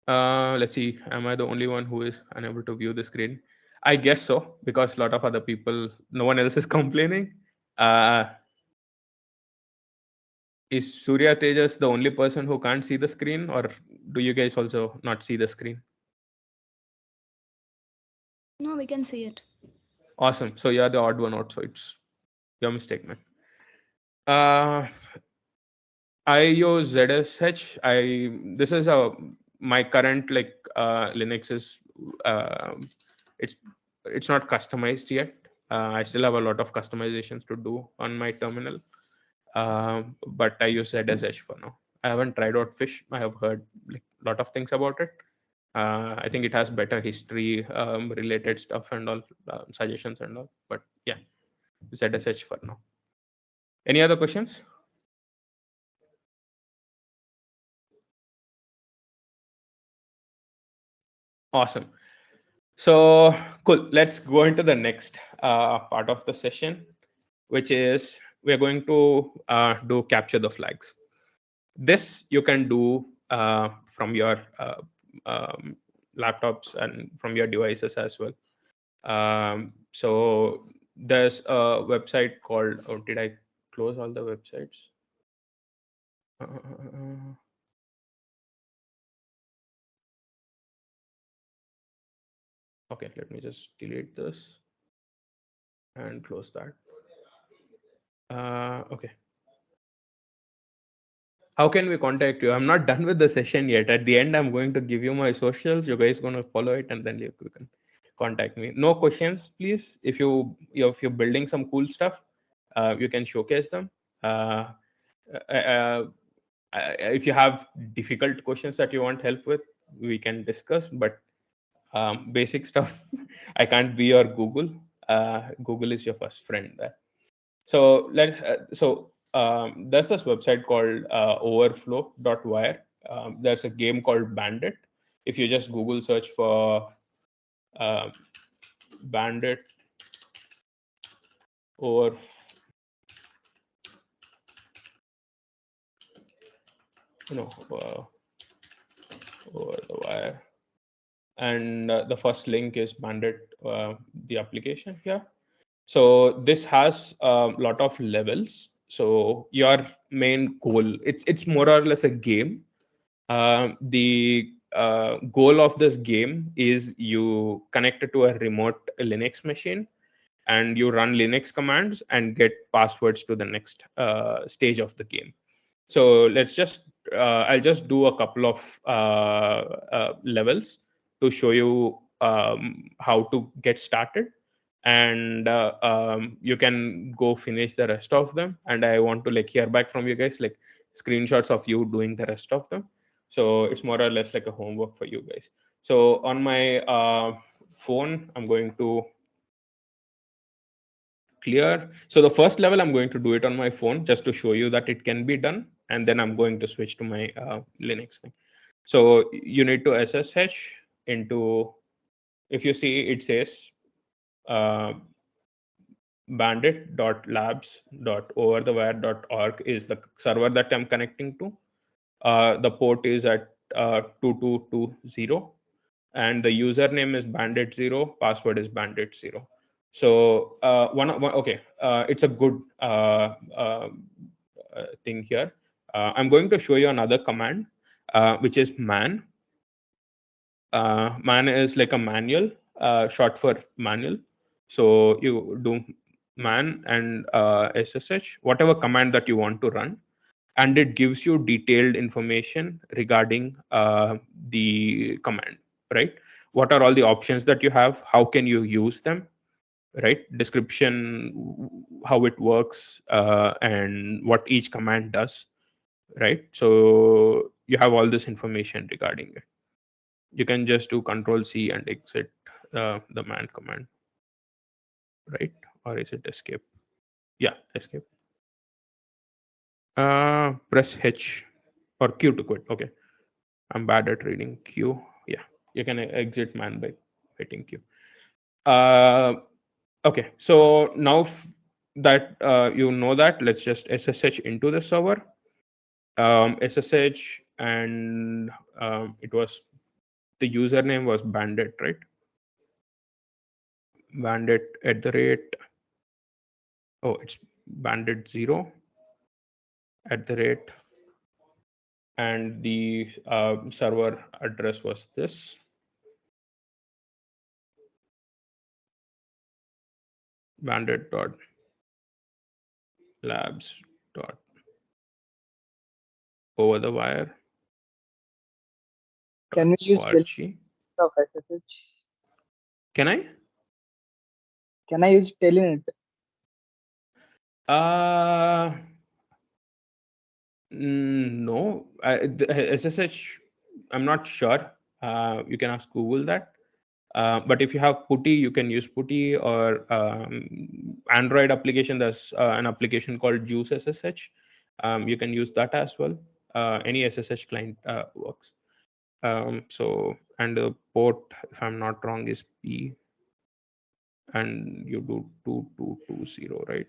Let's see. Am I the only one who is unable to view the screen? I guess so, because a lot of other people, no one else is complaining. Uh, is Surya Tejas the only person who can't see the screen, or do you guys also not see the screen? No, we can see it. Awesome. So you're the odd one out. So it's your mistake, man. Uh, I use ZSH. This is a my current like Linux is uh, it's it's not customized yet. I still have a lot of customizations to do on my terminal, but I use ZSH for now. I haven't tried out Fish. I have heard like a lot of things about it. I think it has better history related stuff and all suggestions and all. But yeah, ZSH for now. Any other questions? Awesome. So cool. Let's go into the next part of the session, which is we're going to do capture the flags. This you can do from your laptops and from your devices as well. So there's a website called. Oh, did I close all the websites? Okay, let me just delete this and close that. Okay. How can we contact you? I'm not done with the session yet. At the end, I'm going to give you my socials. You guys going to follow it, and then you can contact me. No questions, please. If you're building some cool stuff, you can showcase them. Uh, uh, if you have difficult questions that you want help with, we can discuss. But basic stuff, I can't be your Google. Google is your first friend there. So there's this website called overflow.wire. There's a game called Bandit. If you just Google search for uh, Bandit over over the wire, and the first link is Bandit, the application here. So this has a lot of levels. So your main goal, it's more or less a game. The goal of this game is you connect it to a remote Linux machine and you run Linux commands and get passwords to the next stage of the game. So I'll just do a couple of levels to show you how to get started, and you can go finish the rest of them. And I want to like hear back from you guys, like screenshots of you doing the rest of them. So it's more or less like a homework for you guys. So on my phone, I'm going to clear. So the first level, I'm going to do it on my phone just to show you that it can be done. And then I'm going to switch to my Linux thing. So you need to SSH into, if you see, it says uh, bandit.labs.overthewire.org is the server that I'm connecting to. The port is at 2220, and the username is bandit0, password is bandit0. So okay, it's a good thing here. I'm going to show you another command, which is man. Man is like a manual, short for manual. So you do man and SSH, whatever command that you want to run, and it gives you detailed information regarding the command, right? What are all the options that you have? How can you use them? Right? Description, how it works, and what each command does, right? So you have all this information regarding it. You can just do Control C and exit the man command, right? Or is it escape? Yeah, escape. Press H or Q to quit. Okay, I'm bad at reading Q. Yeah, you can exit man by hitting Q. Okay, so now that you know that, let's just SSH into the server. SSH, and it was, the username was bandit, right? Bandit at the rate, oh, it's bandit 0 at the rate, and the server address was this, bandit dot labs dot over the wire Can we use org. of SSH? Can I? Can I use telnet? No, SSH, I'm not sure. You can ask Google that. But if you have putty, you can use putty, or Android application. There's an application called Juice SSH. You can use that as well. Any SSH client works. So, and the port, if I'm not wrong, is P, and you do 2220, right?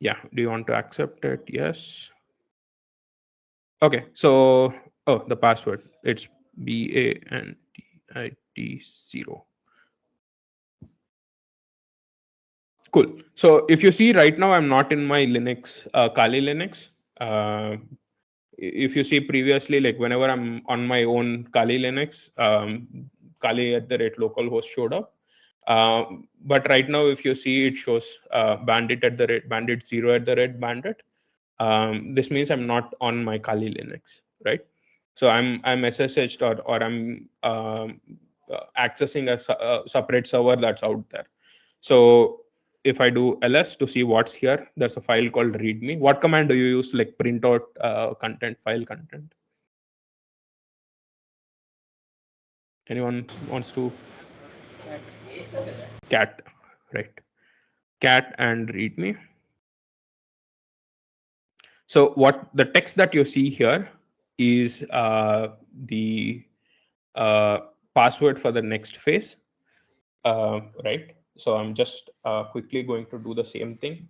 Yeah. Do you want to accept it? Yes. Okay. So, oh, the password, it's BANDIT0. Cool. So if you see right now, I'm not in my Linux, Kali Linux. If you see previously, like whenever I'm on my own Kali Linux, Kali at the rate localhost showed up. But right now, if you see, it shows bandit at the rate bandit 0 at the rate bandit. This means I'm not on my Kali Linux, right? So I'm SSH'd, or I'm accessing a separate server that's out there. So if I do ls to see what's here, there's a file called readme. What command do you use, like print out content, file content? Anyone wants to? Cat, right? Cat and readme. So what the text that you see here is the password for the next phase, right? So I'm just quickly going to do the same thing.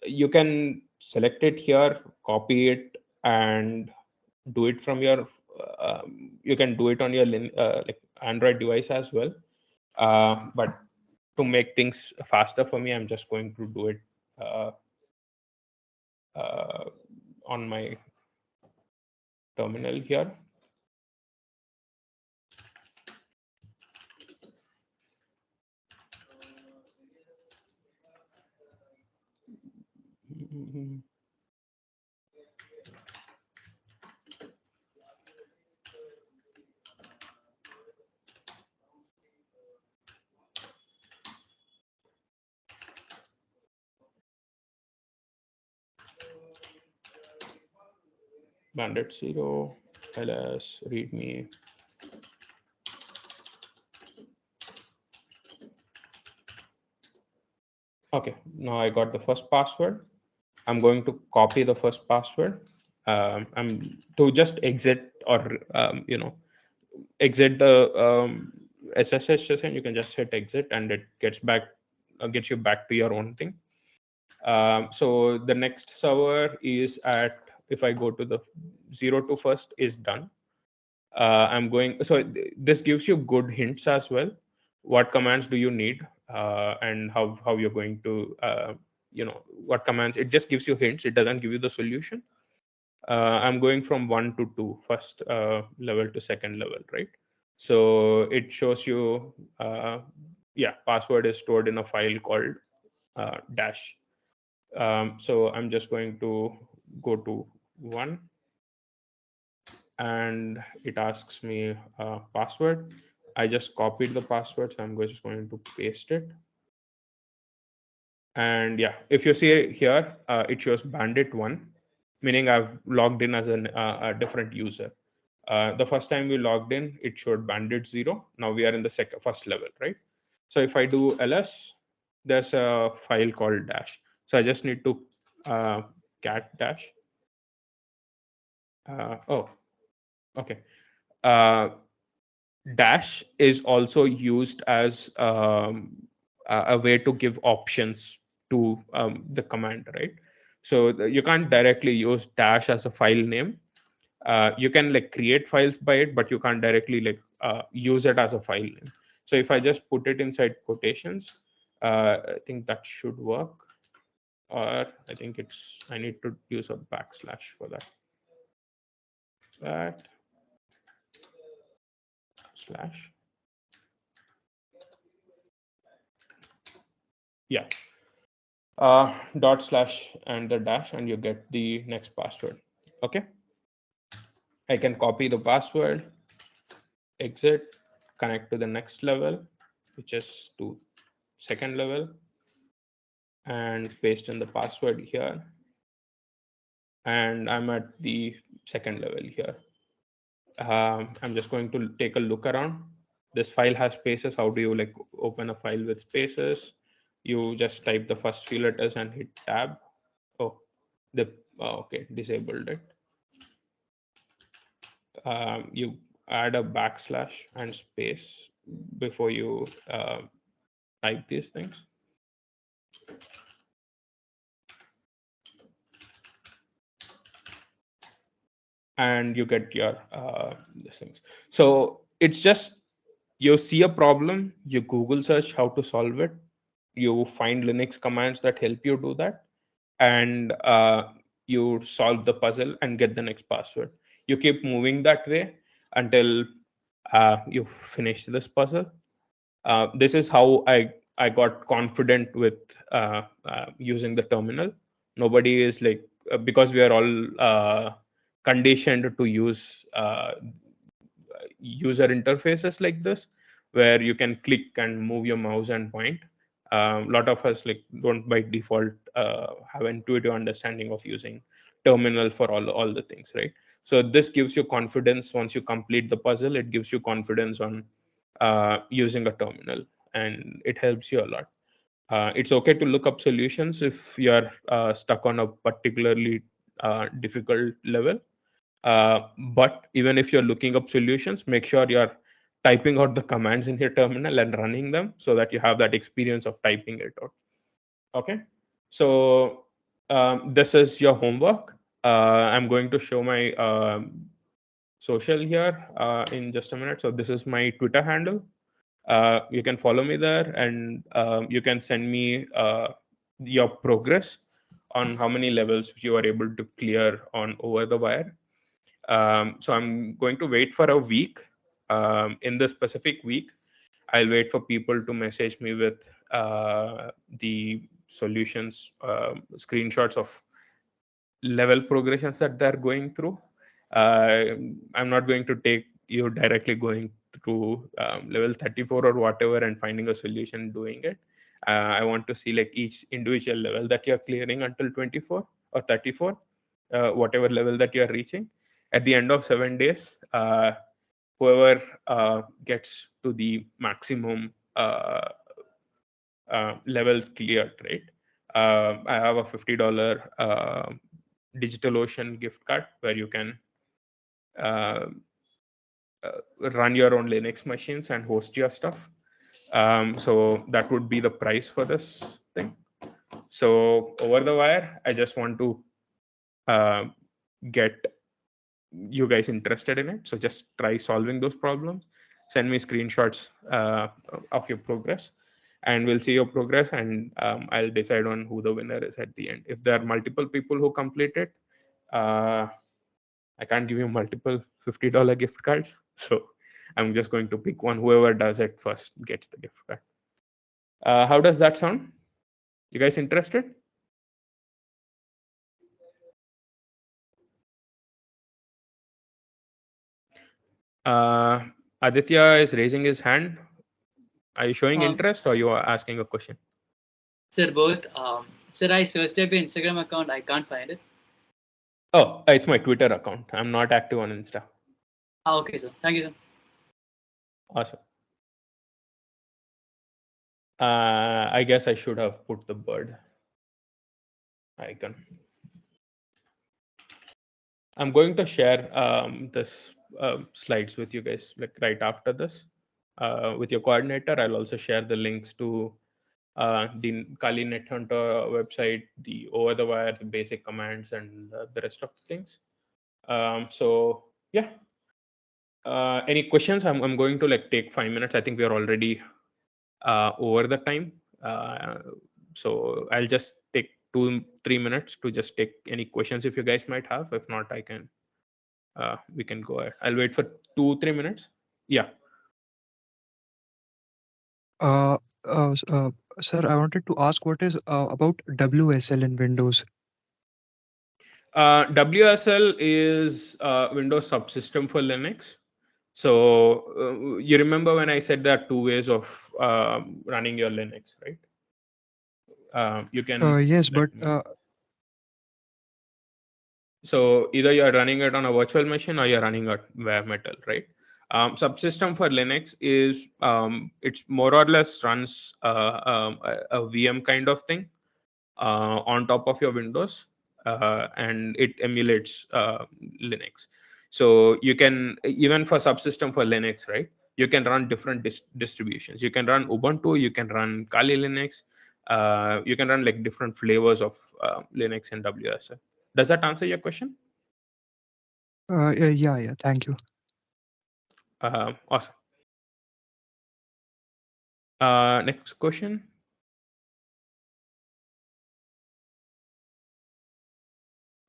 You can select it here, copy it, and do it from your. You can do it on your like Android device as well. But to make things faster for me, I'm just going to do it uh, on my terminal here. Bandit 0, ls, readme. Okay, now I got the first password. I'm going to copy the first password. I'm to just exit, or exit the SSH session. You can just hit exit, and it gets you back to your own thing. So the next server is at, if I go to the 0 to first, is done. I'm going, so this gives you good hints as well. What commands do you need, and how you're going to what commands. It just gives you hints. It doesn't give you the solution. I'm going from 1 to 2, first level to second level, right? So it shows you, yeah, password is stored in a file called dash. So I'm just going to go to 1, and it asks me password. I just copied the password, so I'm just going to paste it. And yeah, if you see here, it shows bandit1, meaning I've logged in as a different user. The first time we logged in, it showed bandit0. Now we are in the first level, right? So if I do ls, there's a file called dash. So I just need to cat dash. Oh, okay. Dash is also used as a way to give options to the command, right? So you can't directly use dash as a file name. You can like create files by it, but you can't directly like use it as a file name. So if I just put it inside quotations, I think that should work. Or I think I need to use a backslash for that. That slash. Yeah. Dot slash and the dash, and you get the next password. Okay. I can copy the password, exit, connect to the next level, which is to second level, and paste in the password here. And I'm at the second level here. I'm just going to take a look around. This file has spaces. How do you like open a file with spaces? You just type the first few letters and hit tab. Oh, okay, disabled it. You add a backslash and space before you type these things. And you get your these things. So it's just, you see a problem, you Google search how to solve it, you find Linux commands that help you do that, and you solve the puzzle and get the next password. You keep moving that way until you finish this puzzle. This is how I got confident with using the terminal. Nobody is like, because we are all conditioned to use user interfaces like this, where you can click and move your mouse and point. A lot of us like don't by default have intuitive understanding of using terminal for all the things, right? So this gives you confidence. Once you complete the puzzle, it gives you confidence on using a terminal, and it helps you a lot. It's okay to look up solutions if you're stuck on a particularly difficult level. But even if you're looking up solutions, make sure you're typing out the commands in your terminal and running them, so that you have that experience of typing it out. Okay. So this is your homework. I'm going to show my social here in just a minute. So this is my Twitter handle. You can follow me there, and you can send me your progress on how many levels you are able to clear on over the wire. So I'm going to wait for a week. In this specific week, I'll wait for people to message me with the solutions, screenshots of level progressions that they're going through. I'm not going to take you directly going through level 34 or whatever and finding a solution doing it. I want to see like each individual level that you're clearing until 24 or 34, whatever level that you're reaching. At the end of 7 days, whoever gets to the maximum levels cleared, right? I have a $50 DigitalOcean gift card where you can uh, run your own Linux machines and host your stuff. So that would be the price for this thing. So over the wire, I just want to uh, get you guys interested in it. So just try solving those problems. Send me screenshots of your progress, and we'll see your progress, and I'll decide on who the winner is at the end. If there are multiple people who complete it, I can't give you multiple $50 gift cards. So I'm just going to pick one. Whoever does it first gets the gift card. How does that sound? You guys interested? Aditya is raising his hand. Are you showing interest or you are asking a question? Sir, both. Sir, I searched up your Instagram account. I can't find it. Oh, it's my Twitter account. I'm not active on Insta. Okay, sir. Thank you, sir. Awesome. I guess I should have put the bird icon. I'm going to share this slides with you guys like right after this with your coordinator. I'll also share the links to the Kali Net Hunter website, the over the wire, the basic commands, and the rest of the things. So yeah, any questions? I'm going to like take 5 minutes. I think we are already over the time. So I'll just take 2-3 minutes to just take any questions if you guys might have. If not, I can we can go ahead. I'll wait for 2-3 minutes. Yeah. Uh, Sir, I wanted to ask what is about WSL in Windows? WSL is Windows subsystem for Linux. So you remember when I said there are two ways of running your Linux, right? You can. Yes, but So either you're running it on a virtual machine or you're running it bare metal, right? Subsystem for Linux is it's more or less runs a VM kind of thing on top of your Windows, and it emulates Linux. So you can, even for subsystem for Linux, right? You can run different distributions. You can run Ubuntu, you can run Kali Linux, you can run like different flavors of Linux and WSL. Does that answer your question? yeah, thank you. Awesome. Next question.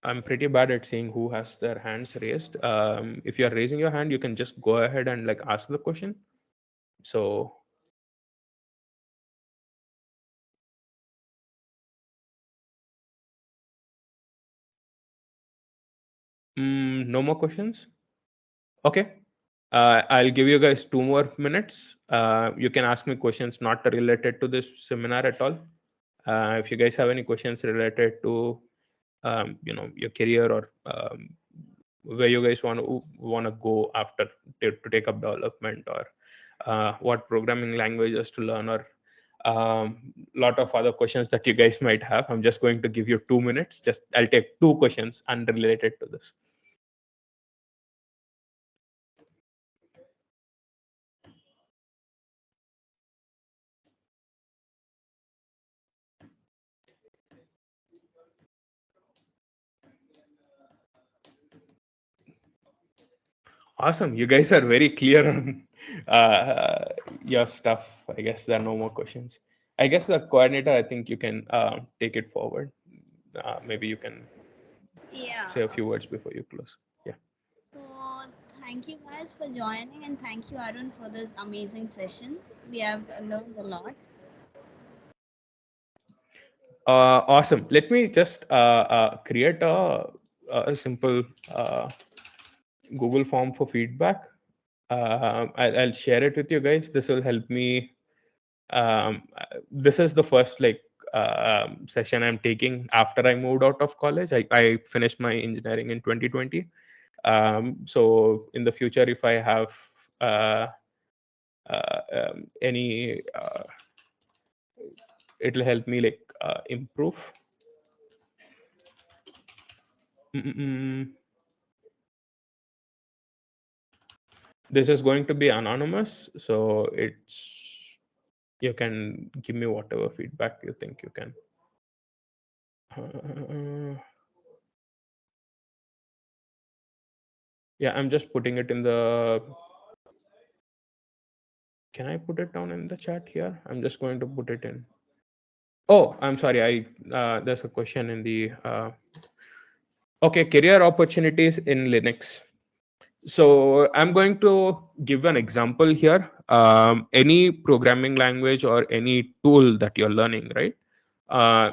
I'm pretty bad at seeing who has their hands raised. If you are raising your hand, you can just go ahead and like ask the question. So no more questions. Okay. I'll give you guys 2 more minutes. You can ask me questions not related to this seminar at all. If you guys have any questions related to your career or where you guys want to go after to take up development, or what programming languages to learn, or lot of other questions that you guys might have, I'm just going to give you 2 minutes. Just I'll take 2 questions unrelated to this. Awesome. You guys are very clear on your stuff. I guess there are no more questions. I guess the coordinator, I think you can take it forward. Maybe you can Yeah. say a few words before you close. Yeah. So thank you guys for joining, and thank you Arun for this amazing session. We have learned a lot. Awesome. Let me just create a simple Google form for feedback. I'll share it with you guys. This will help me. This is the first like session I'm taking after I moved out of college. I finished my engineering in 2020. So in the future, if I have any, it'll help me like improve. This is going to be anonymous, so it's, you can give me whatever feedback you think you can. Yeah, I'm just putting it in the, can I put it down in the chat here? I'm just going to put it in. Oh, I'm sorry, I there's a question in the Okay, career opportunities in Linux. So I'm going to give an example here. Any programming language or any tool that you're learning, right?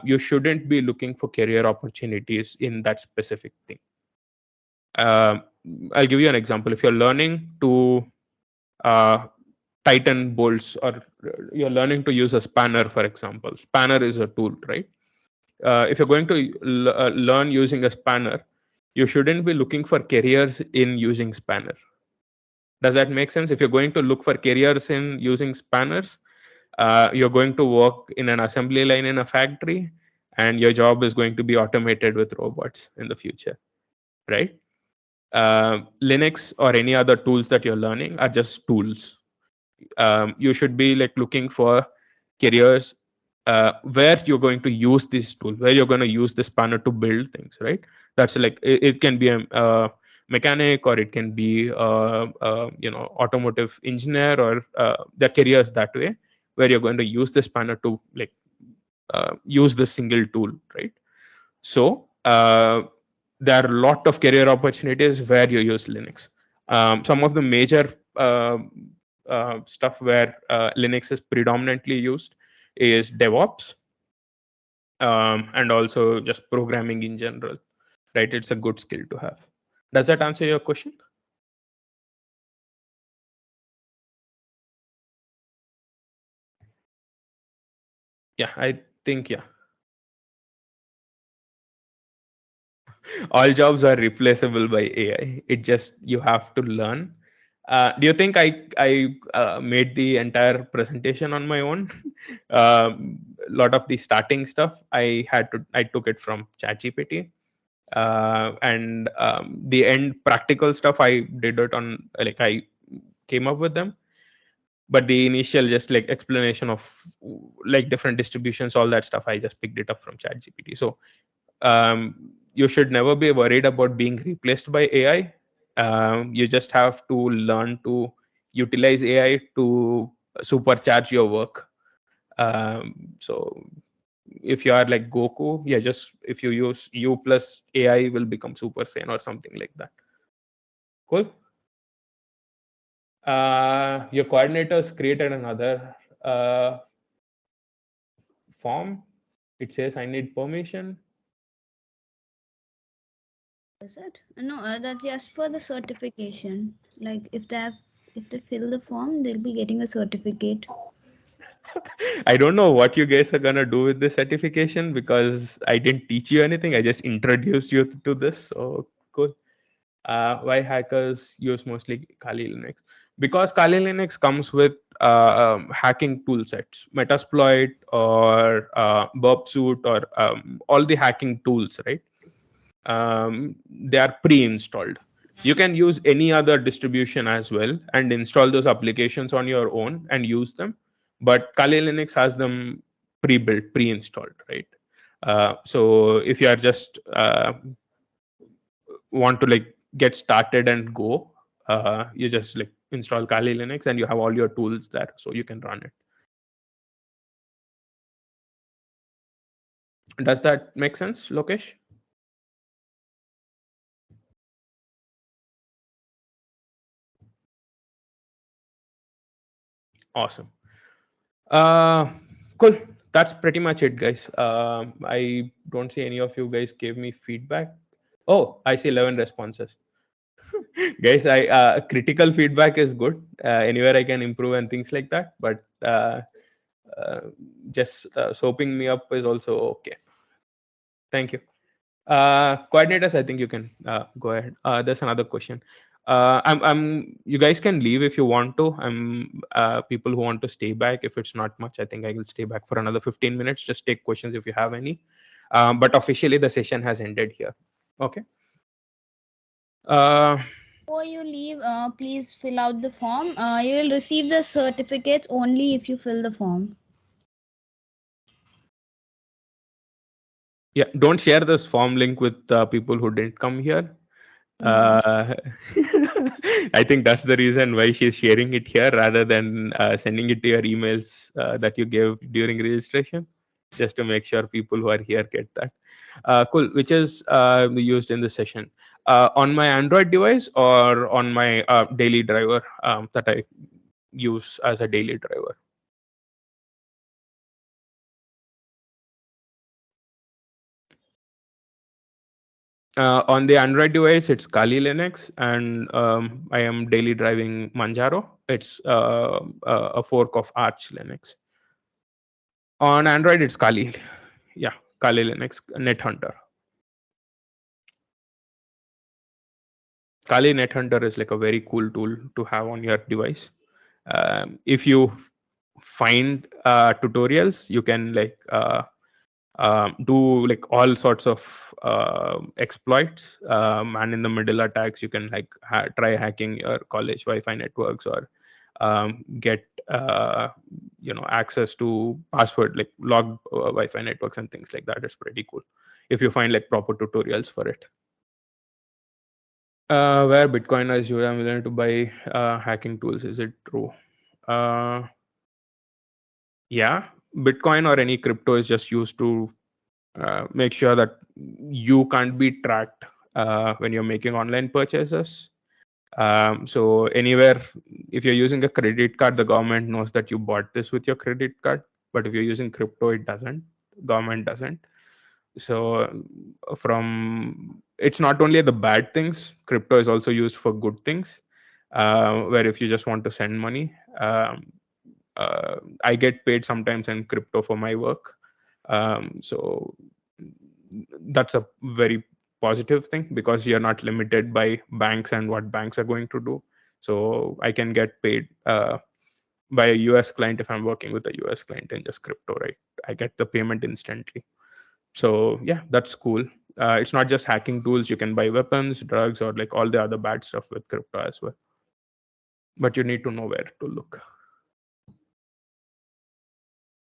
You shouldn't be looking for career opportunities in that specific thing. Uh, I'll give you an example. If you're learning to uh, tighten bolts, or you're learning to use a spanner, for example, spanner is a tool, right? If you're going to learn using a spanner, you shouldn't be looking for careers in using spanner. Does that make sense? If you're going to look for careers in using spanners, you're going to work in an assembly line in a factory, and your job is going to be automated with robots in the future, right? Linux or any other tools that you're learning are just tools. You should be like looking for careers where you're going to use this tool, where you're going to use the spanner to build things, right? That's like it can be a mechanic, or it can be automotive engineer, or the careers that way, where you're going to use the spanner to like use the single tool, right? So there are a lot of career opportunities where you use Linux. Some of the major stuff where Linux is predominantly used is DevOps, and also just programming in general, right? It's a good skill to have. Does that answer your question? Yeah, I think, yeah. All jobs are replaceable by AI. It just, you have to learn. Do you think I made the entire presentation on my own? A lot of the starting stuff I took it from ChatGPT, and the end practical stuff I did it on, like, I came up with them. But the initial just like explanation of like different distributions, all that stuff, I just picked it up from ChatGPT. So you should never be worried about being replaced by AI. You just have to learn to utilize AI to supercharge your work. So if you are like Goku, yeah, just if you use U plus AI will become Super Saiyan or something like that. Cool. Your coordinators created another form. It says I need permission. Is it? No, that's just for the certification. Like if they fill the form, they'll be getting a certificate. I don't know what you guys are gonna do with this certification, because I didn't teach you anything. I just introduced you to this. So cool. Why hackers use mostly Kali Linux? Because Kali Linux comes with hacking tool sets, Metasploit or Burp Suite, or all the hacking tools, right? They are pre-installed. You can use any other distribution as well and install those applications on your own and use them, but Kali Linux has them pre-built, pre-installed, right? So if you are just want to like get started and go, you just like install Kali Linux and you have all your tools there, so you can run it. Does that make sense, Lokesh? Awesome. Cool. That's pretty much it, guys. I don't see any of you guys gave me feedback. Oh, I see 11 responses. Guys, I critical feedback is good. Anywhere I can improve and things like that. But uh, just soaping me up is also okay. Thank you. Coordinators, I think you can go ahead. There's another question. You guys can leave if you want to. People who want to stay back, if it's not much, I think I will stay back for another 15 minutes. Just take questions if you have any. But officially, the session has ended here. Okay. Before you leave, please fill out the form. You will receive the certificates only if you fill the form. Yeah, don't share this form link with people who didn't come here. Uh, I think that's the reason why she's sharing it here rather than sending it to your emails that you gave during registration. just to make sure people who are here get that. Cool. Which is used in the session on my Android device or on my daily driver that I use as a daily driver. On the Android device, it's Kali Linux, and I am daily driving Manjaro. It's a fork of Arch Linux. On Android, it's Kali. Yeah, Kali Linux Net Hunter. Kali Net Hunter is like a very cool tool to have on your device. If you find tutorials, you can like do like all sorts of exploits, and in the middle attacks you can like try hacking your college Wi-Fi networks, or get access to password, like log Wi-Fi networks and things like that. It's pretty cool if you find like proper tutorials for it. Where Bitcoiners you are willing to buy hacking tools, is it true? Yeah, Bitcoin or any crypto is just used to make sure that you can't be tracked when you're making online purchases. So anywhere, if you're using a credit card, the government knows that you bought this with your credit card. But if you're using crypto, it doesn't. Government doesn't. So from it's not only the bad things. Crypto is also used for good things. Where if you just want to send money, I get paid sometimes in crypto for my work. So that's a very positive thing, because you're not limited by banks and what banks are going to do. So I can get paid by a US client if I'm working with a US client in just crypto, right? I get the payment instantly. So yeah, that's cool. It's not just hacking tools. You can buy weapons, drugs, or like all the other bad stuff with crypto as well. But you need to know where to look.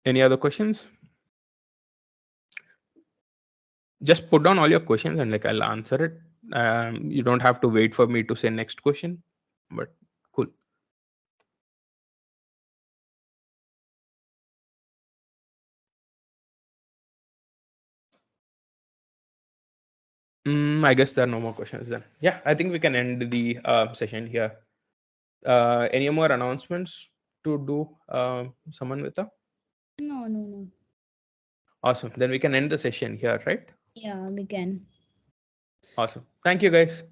Any other questions? Just put down all your questions and like I'll answer it. You don't have to wait for me to say next question, but cool. I guess there are no more questions then. Yeah, I think we can end the session here. Any more announcements to do, Samanvita? No. Awesome. Then we can end the session here, right? Yeah, we can. Awesome. Thank you, guys.